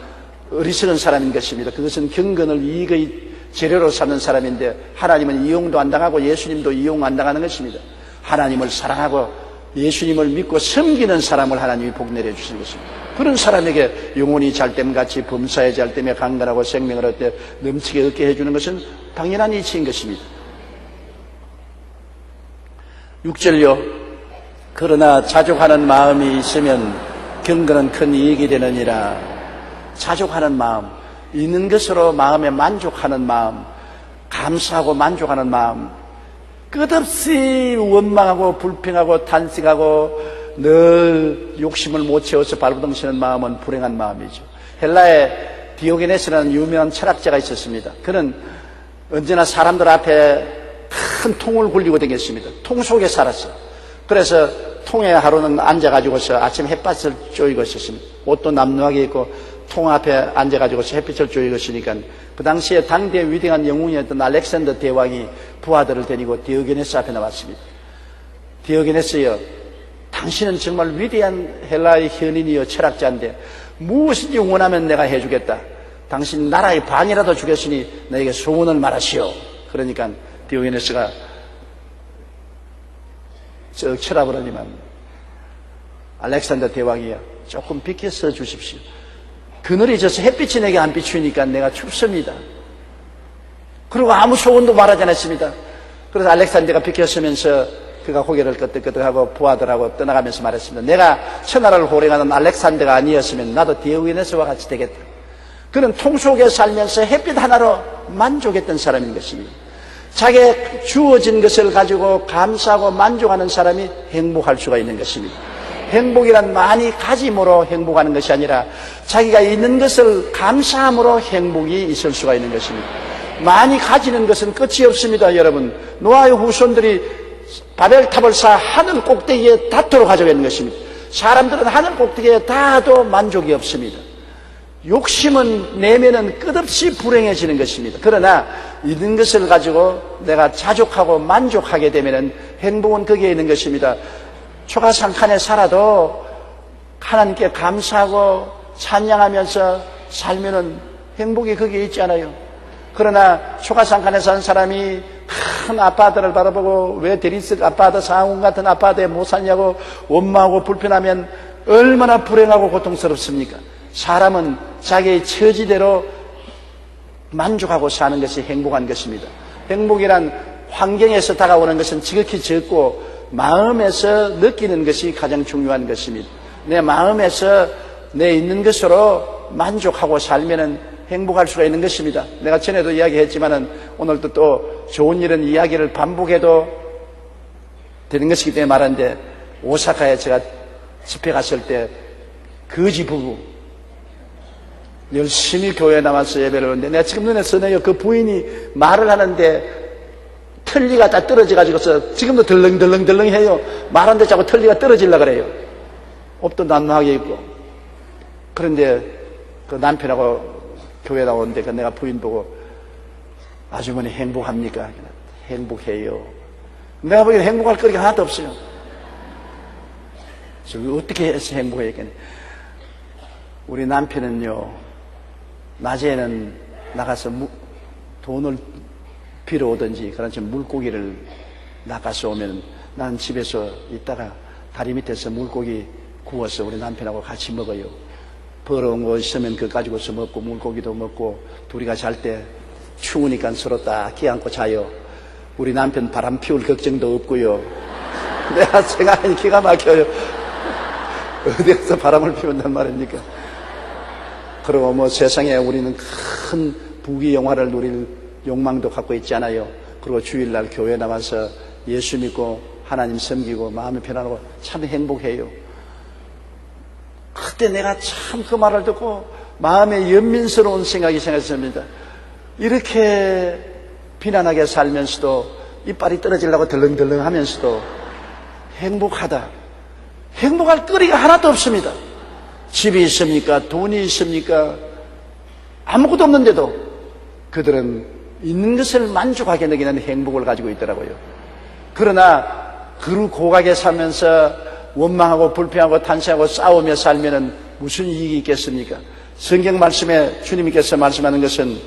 어리석은 사람인 것입니다. 그것은 경건을 이익의 재료로 삼는 사람인데 하나님은 이용도 안 당하고 예수님도 이용 안 당하는 것입니다. 하나님을 사랑하고 예수님을 믿고 섬기는 사람을 하나님이 복 내려주시는 것입니다. 그런 사람에게 영혼이 잘됨같이 범사에 잘됨에 강건하고 생명을 얻되 넘치게 얻게 해주는 것은 당연한 이치인 것입니다. 6절요. 그러나 자족하는 마음이 있으면 경건은 큰 이익이 되느니라. 자족하는 마음, 있는 것으로 마음에 만족하는 마음, 감사하고 만족하는 마음, 끝없이 원망하고 불평하고 탄식하고 늘 욕심을 못 채워서 발버둥치는 마음은 불행한 마음이죠. 헬라에 디오게네스라는 유명한 철학자가 있었습니다. 그는 언제나 사람들 앞에 큰 통을 굴리고 다녔습니다. 통 속에 살았어요. 그래서 통에 하루는 앉아가지고서 아침 햇볕을 쬐고 있었습니다. 옷도 남루하게 입고 통 앞에 앉아가지고서 햇빛을 쬐고 있으니까 그 당시에 당대 위대한 영웅이었던 알렉산더 대왕이 부하들을 데리고 디오게네스 앞에 나왔습니다. 디오게네스여, 당신은 정말 위대한 헬라의 현인이여 철학자인데 무엇인지 원하면 내가 해주겠다. 당신 나라의 반이라도 주겠으니 나에게 소원을 말하시오. 그러니까 디오게네스가 쩍 쳐다보더니만 알렉산더 대왕이여, 조금 비켜서 주십시오. 그늘이 져서 햇빛이 내게 안 비추니까 내가 춥습니다. 그리고 아무 소원도 말하지 않았습니다. 그래서 알렉산더가 비켜서면서 그가 고개를 끄덕끄덕하고 부하들하고 떠나가면서 말했습니다. 내가 천하를 호령하는 알렉산더가 아니었으면 나도 디오게네스와 같이 되겠다. 그는 통 속에 살면서 햇빛 하나로 만족했던 사람인 것입니다. 자기의 주어진 것을 가지고 감사하고 만족하는 사람이 행복할 수가 있는 것입니다. 행복이란 많이 가짐으로 행복하는 것이 아니라 자기가 있는 것을 감사함으로 행복이 있을 수가 있는 것입니다. 많이 가지는 것은 끝이 없습니다. 여러분, 노아의 후손들이 바벨탑을 쌓아 하늘 꼭대기에 닿도록 하자고 했는 것입니다. 사람들은 하늘 꼭대기에 닿아도 만족이 없습니다. 욕심은 내면은 끝없이 불행해지는 것입니다. 그러나 있는 것을 가지고 내가 자족하고 만족하게 되면은 행복은 거기에 있는 것입니다. 초가상칸에 살아도 하나님께 감사하고 찬양하면서 살면은 행복이 거기에 있지 않아요. 그러나 초가상칸에 산 사람이 큰 아파트를 바라보고 왜 대리석 아파트, 상원 같은 아파트에 못 사냐고 원망하고 불편하면 얼마나 불행하고 고통스럽습니까? 사람은 자기의 처지대로 만족하고 사는 것이 행복한 것입니다. 행복이란 환경에서 다가오는 것은 지극히 적고 마음에서 느끼는 것이 가장 중요한 것입니다. 내 마음에서 내 있는 것으로 만족하고 살면은 행복할 수가 있는 것입니다. 내가 전에도 이야기했지만은 오늘도 또 좋은 일은 이야기를 반복해도 되는 것이기 때문에 말하는데, 오사카에 제가 집회 갔을 때 거지 부부 열심히 교회에 나와서 예배를 하는데, 내가 지금 눈에 서네요. 그 부인이 말을 하는데 털리가 다 떨어져가지고서 지금도 덜렁덜렁 해요. 말하는데 자꾸 털리가 떨어지려고 그래요. 옷도 난무하게 입고. 그런데 그 남편하고 교회 나오는데 그 내가 부인 보고, 아주머니 행복합니까? 행복해요. 내가 보기엔 행복할 거리가 하나도 없어요. 그래서 어떻게 해서 행복해야겠냐. 우리 남편은요, 낮에는 나가서 돈을 빌어 오든지 그런지 물고기를 낚아서 오면 나는 집에서 있다가 다리 밑에서 물고기 구워서 우리 남편하고 같이 먹어요. 벌어온 거 있으면 그거 가지고서 먹고 물고기도 먹고, 둘이가 잘 때 추우니까 서로 딱 끼안고 자요. 우리 남편 바람 피울 걱정도 없고요. 내가 생각하니 기가 막혀요. 어디에서 바람을 피운단 말입니까? 그리고 뭐 세상에 우리는 큰 부귀 영화를 누릴 욕망도 갖고 있지 않아요. 그리고 주일날 교회 나와서 예수 믿고 하나님 섬기고 마음이 편안하고 참 행복해요. 그때 내가 참 그 말을 듣고 마음에 연민스러운 생각이 생겼습니다. 이렇게 비난하게 살면서도 이빨이 떨어지려고 덜렁덜렁 하면서도 행복하다. 행복할 거리가 하나도 없습니다. 집이 있습니까? 돈이 있습니까? 아무것도 없는데도 그들은 있는 것을 만족하게 느끼는 행복을 가지고 있더라고요. 그러나 그 고각에 살면서 원망하고 불평하고 탄식하고 싸우며 살면은 무슨 이익이 있겠습니까? 성경 말씀에 주님께서 말씀하는 것은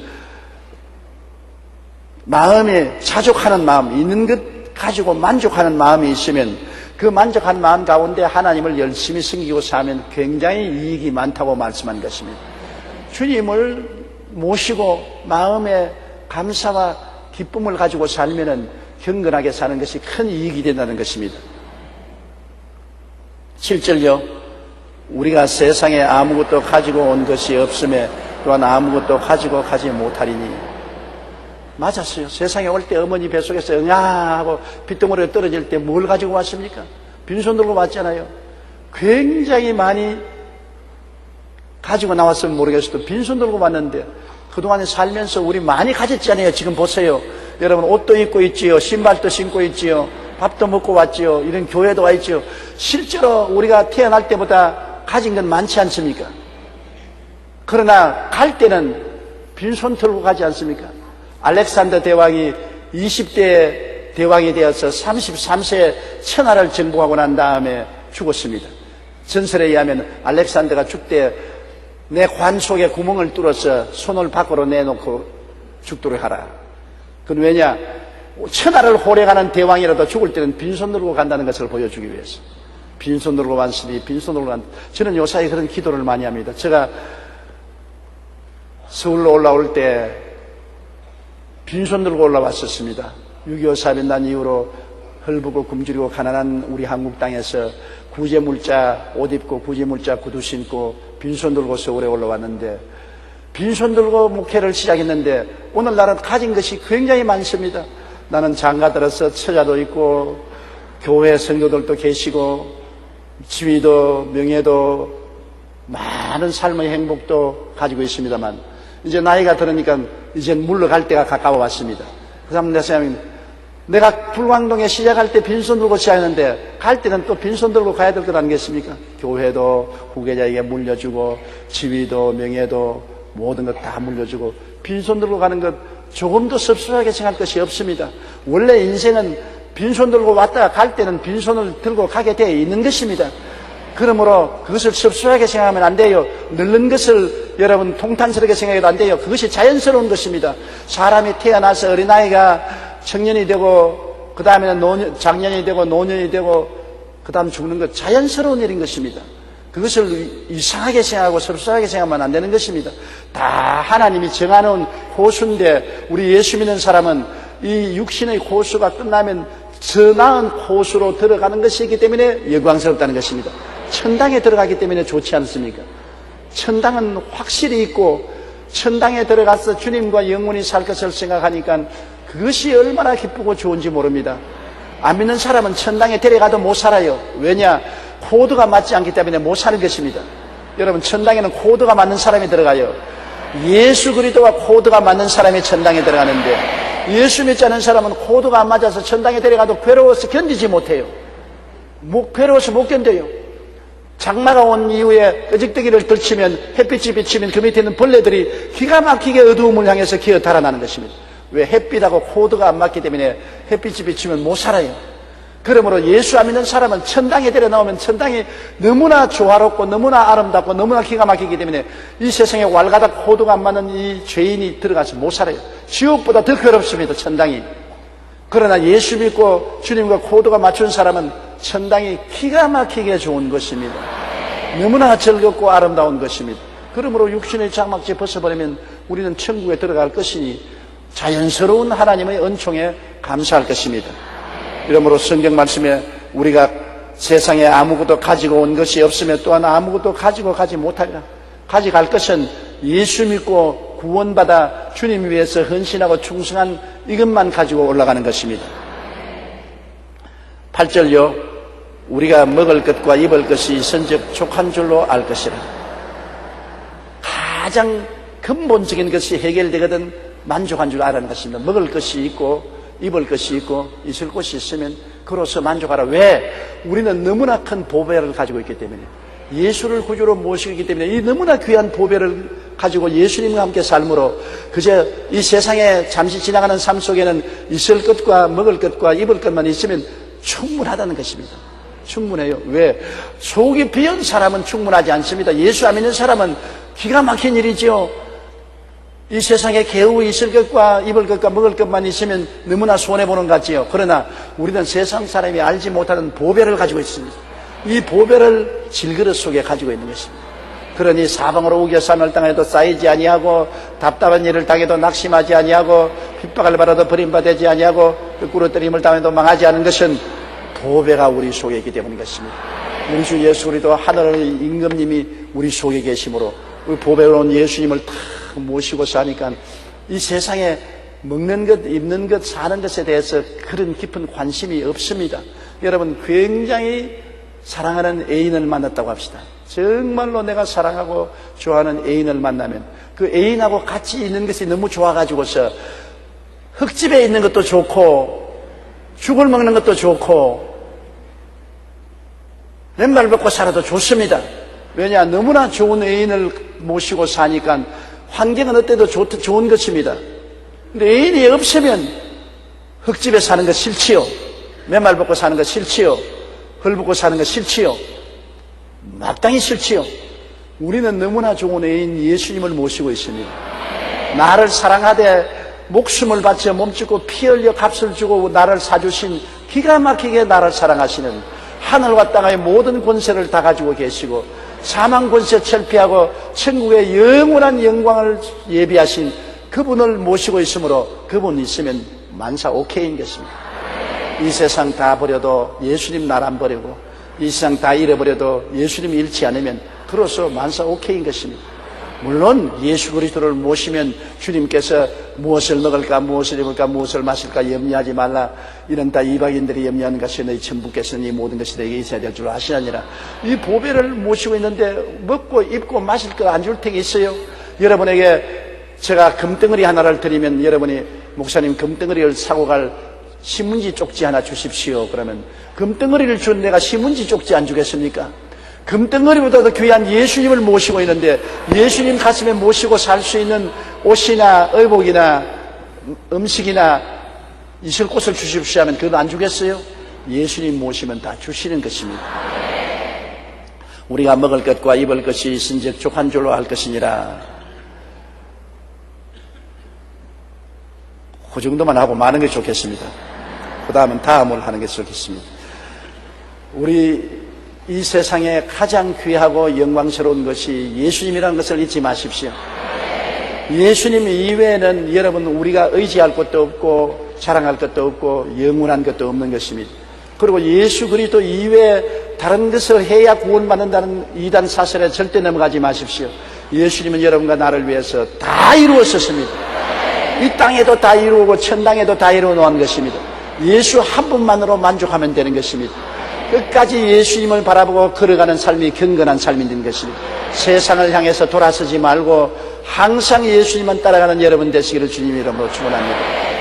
마음에 자족하는 마음, 있는 것 가지고 만족하는 마음이 있으면 그 만족한 마음 가운데 하나님을 열심히 섬기고 사면 굉장히 이익이 많다고 말씀한 것입니다. 주님을 모시고 마음에 감사와 기쁨을 가지고 살면은 경건하게 사는 것이 큰 이익이 된다는 것입니다. 7절요. 우리가 세상에 아무것도 가지고 온 것이 없음에 또한 아무것도 가지고 가지 못하리니. 맞았어요. 세상에 올 때 어머니 뱃속에서 응아하고 빗덩어리가 떨어질 때 뭘 가지고 왔습니까? 빈손 들고 왔잖아요. 굉장히 많이 가지고 나왔으면 모르겠어도 빈손 들고 왔는데, 그동안에 살면서 우리 많이 가졌잖아요. 지금 보세요. 여러분, 옷도 입고 있지요. 신발도 신고 있지요. 밥도 먹고 왔지요. 이런 교회도 와 있지요. 실제로 우리가 태어날 때보다 가진 건 많지 않습니까? 그러나 갈 때는 빈손 들고 가지 않습니까? 알렉산더 대왕이 20대 대왕이 되어서 33세에 천하를 정복하고 난 다음에 죽었습니다. 전설에 의하면 알렉산더가 죽되 내 관 속에 구멍을 뚫어서 손을 밖으로 내놓고 죽도록 하라. 그건 왜냐? 천하를 호령하는 대왕이라도 죽을 때는 빈손 들고 간다는 것을 보여주기 위해서. 빈손 들고 왔으니 빈손 들고 간다. 저는 요사이 그런 기도를 많이 합니다. 제가 서울로 올라올 때 빈손 들고 올라왔었습니다. 6.25 사변 난 이후로 헐벗고 굶주리고 가난한 우리 한국 땅에서 구제물자 옷 입고 구제물자 구두 신고 빈손 들고 서울에 올라왔는데, 빈손 들고 목회를 시작했는데 오늘날은 가진 것이 굉장히 많습니다. 나는 장가 들어서 처자도 있고 교회 성도들도 계시고 지위도 명예도 많은 삶의 행복도 가지고 있습니다만, 이제 나이가 들으니까 이제 물러갈 때가 가까워 왔습니다. 그 다음 내가 불광동에 시작할 때 빈손 들고 시작했는데 갈 때는 또 빈손 들고 가야 될 것 아니겠습니까? 교회도 후계자에게 물려주고 지위도 명예도 모든 것 다 물려주고 빈손 들고 가는 것 조금도 섭섭하게 생각할 것이 없습니다. 원래 인생은 빈손 들고 왔다가 갈 때는 빈손을 들고 가게 되어 있는 것입니다. 그러므로 그것을 섭섭하게 생각하면 안 돼요. 늙는 것을 여러분 통탄스럽게 생각해도 안 돼요. 그것이 자연스러운 것입니다. 사람이 태어나서 어린아이가 청년이 되고 그 다음에는 장년이 되고 노년이 되고 그 다음 죽는 것 자연스러운 일인 것입니다. 그것을 이상하게 생각하고 섭섭하게 생각하면 안 되는 것입니다. 다 하나님이 정해놓은 코수인데 우리 예수 믿는 사람은 이 육신의 코수가 끝나면 더 나은 코수로 들어가는 것이기 때문에 영광스럽다는 것입니다. 천당에 들어가기 때문에 좋지 않습니까? 천당은 확실히 있고 천당에 들어가서 주님과 영원히 살 것을 생각하니까 그것이 얼마나 기쁘고 좋은지 모릅니다. 안 믿는 사람은 천당에 데려가도 못 살아요. 왜냐? 코드가 맞지 않기 때문에 못 사는 것입니다. 여러분, 천당에는 코드가 맞는 사람이 들어가요. 예수 그리스도와 코드가 맞는 사람이 천당에 들어가는데, 예수 믿지 않는 사람은 코드가 안 맞아서 천당에 데려가도 괴로워서 견디지 못해요. 괴로워서 못 견뎌요. 장마가 온 이후에 끄직대기를 들치면, 햇빛이 비치면 그 밑에 있는 벌레들이 기가 막히게 어두움을 향해서 기어 달아나는 것입니다. 왜? 햇빛하고 코드가 안 맞기 때문에 햇빛이 비치면 못 살아요. 그러므로 예수 안 믿는 사람은 천당에 데려 나오면 천당이 너무나 조화롭고 너무나 아름답고 너무나 기가 막히기 때문에 이 세상에 왈가닥 코드가 안 맞는 이 죄인이 들어가서 못 살아요. 지옥보다 더 괴롭습니다, 천당이. 그러나 예수 믿고 주님과 코드가 맞춘 사람은 천당이 기가 막히게 좋은 것입니다. 너무나 즐겁고 아름다운 것입니다. 그러므로 육신의 장막지 벗어버리면 우리는 천국에 들어갈 것이니 자연스러운 하나님의 은총에 감사할 것입니다. 이러므로 성경 말씀에 우리가 세상에 아무것도 가지고 온 것이 없으며 또한 아무것도 가지고 가지 못하리라. 가져갈 것은 예수 믿고 구원받아 주님 위해서 헌신하고 충성한 이것만 가지고 올라가는 것입니다. 8절요. 우리가 먹을 것과 입을 것이 있은즉 족한 줄로 알 것이라. 가장 근본적인 것이 해결되거든 만족한 줄 알아는 것입니다. 먹을 것이 있고 입을 것이 있고 있을 곳이 있으면 그로서 만족하라. 왜? 우리는 너무나 큰 보배를 가지고 있기 때문에, 예수를 구주로 모시기 때문에 이 너무나 귀한 보배를 가지고 예수님과 함께 삶으로 그저 이 세상에 잠시 지나가는 삶 속에는 있을 것과 먹을 것과 입을 것만 있으면 충분하다는 것입니다. 충분해요. 왜? 속이 비은 사람은 충분하지 않습니다. 예수 안 믿는 사람은 기가 막힌 일이지요. 이 세상에 겨우 있을 것과 입을 것과 먹을 것만 있으면 너무나 손해보는 것 같지요. 그러나 우리는 세상 사람이 알지 못하는 보배를 가지고 있습니다. 이 보배를 질그릇 속에 가지고 있는 것입니다. 그러니 사방으로 우겨 산을 당해도 쌓이지 아니하고 답답한 일을 당해도 낙심하지 아니하고 핍박을 받아도 버림받지 아니하고 거꾸로 때림을 당해도 망하지 않은 것은 보배가 우리 속에 있기 때문인 것입니다. 우리 주 예수 그리스도 하늘의 임금님이 우리 속에 계심으로 우리 보배로운 예수님을 다 모시고 사니까 이 세상에 먹는 것, 입는 것, 사는 것에 대해서 그런 깊은 관심이 없습니다. 여러분, 굉장히 사랑하는 애인을 만났다고 합시다. 정말로 내가 사랑하고 좋아하는 애인을 만나면 그 애인하고 같이 있는 것이 너무 좋아가지고서 흙집에 있는 것도 좋고 죽을 먹는 것도 좋고 맨발 벗고 살아도 좋습니다. 왜냐? 너무나 좋은 애인을 모시고 사니까 환경은 어때도 좋은 것입니다. 근데 애인이 없으면 흙집에 사는 것 싫지요. 맨발 벗고 사는 것 싫지요. 헐벗고 사는 것 싫지요. 마땅히 싫지요. 우리는 너무나 좋은 애인 예수님을 모시고 있습니다. 나를 사랑하되 목숨을 바쳐 몸짓고 피 흘려 값을 주고 나를 사주신, 기가 막히게 나를 사랑하시는, 하늘과 땅의 모든 권세를 다 가지고 계시고 사망 권세 철폐하고 천국의 영원한 영광을 예비하신 그분을 모시고 있으므로 그분 있으면 만사 오케이인 것입니다. 이 세상 다 버려도 예수님 날 안 버리고 이 세상 다 잃어버려도 예수님 잃지 않으면 그로서 만사 오케이인 것입니다. 물론 예수 그리스도를 모시면 주님께서 무엇을 먹을까 무엇을 입을까 무엇을 마실까 염려하지 말라, 이런 다 이방인들이 염려하는 것이 너희 천부께서는 이 모든 것이 너에게 있어야 될 줄 아시느니라. 이 보배를 모시고 있는데 먹고 입고 마실 거 안 줄 테게 있어요? 여러분에게 제가 금덩어리 하나를 드리면 여러분이 목사님 금덩어리를 사고 갈 신문지 쪽지 하나 주십시오. 그러면 금덩어리를 준 내가 신문지 쪽지 안 주겠습니까? 금덩어리보다도 귀한 예수님을 모시고 있는데 예수님 가슴에 모시고 살 수 있는 옷이나 의복이나 음식이나 있을 곳을 주십시오 하면 그건 안 주겠어요? 예수님 모시면 다 주시는 것입니다. 우리가 먹을 것과 입을 것이 있은즉 족 한 줄로 할 것이니라. 그 정도만 하고 마는 게 좋겠습니다. 그 다음은 다음을 하는 게 좋겠습니다. 우리 이 세상에 가장 귀하고 영광스러운 것이 예수님이라는 것을 잊지 마십시오. 예수님 이외에는 여러분 우리가 의지할 것도 없고 자랑할 것도 없고 영원한 것도 없는 것입니다. 그리고 예수 그리스도 이외에 다른 것을 해야 구원받는다는 이단 사설에 절대 넘어가지 마십시오. 예수님은 여러분과 나를 위해서 다 이루었었습니다. 이 땅에도 다 이루고 천당에도 다 이루어 놓은 것입니다. 예수 한 분만으로 만족하면 되는 것입니다. 끝까지 예수님을 바라보고 걸어가는 삶이 경건한 삶이 되는 것입니다. 세상을 향해서 돌아서지 말고 항상 예수님만 따라가는 여러분 되시기를 주님 이름으로 축원합니다.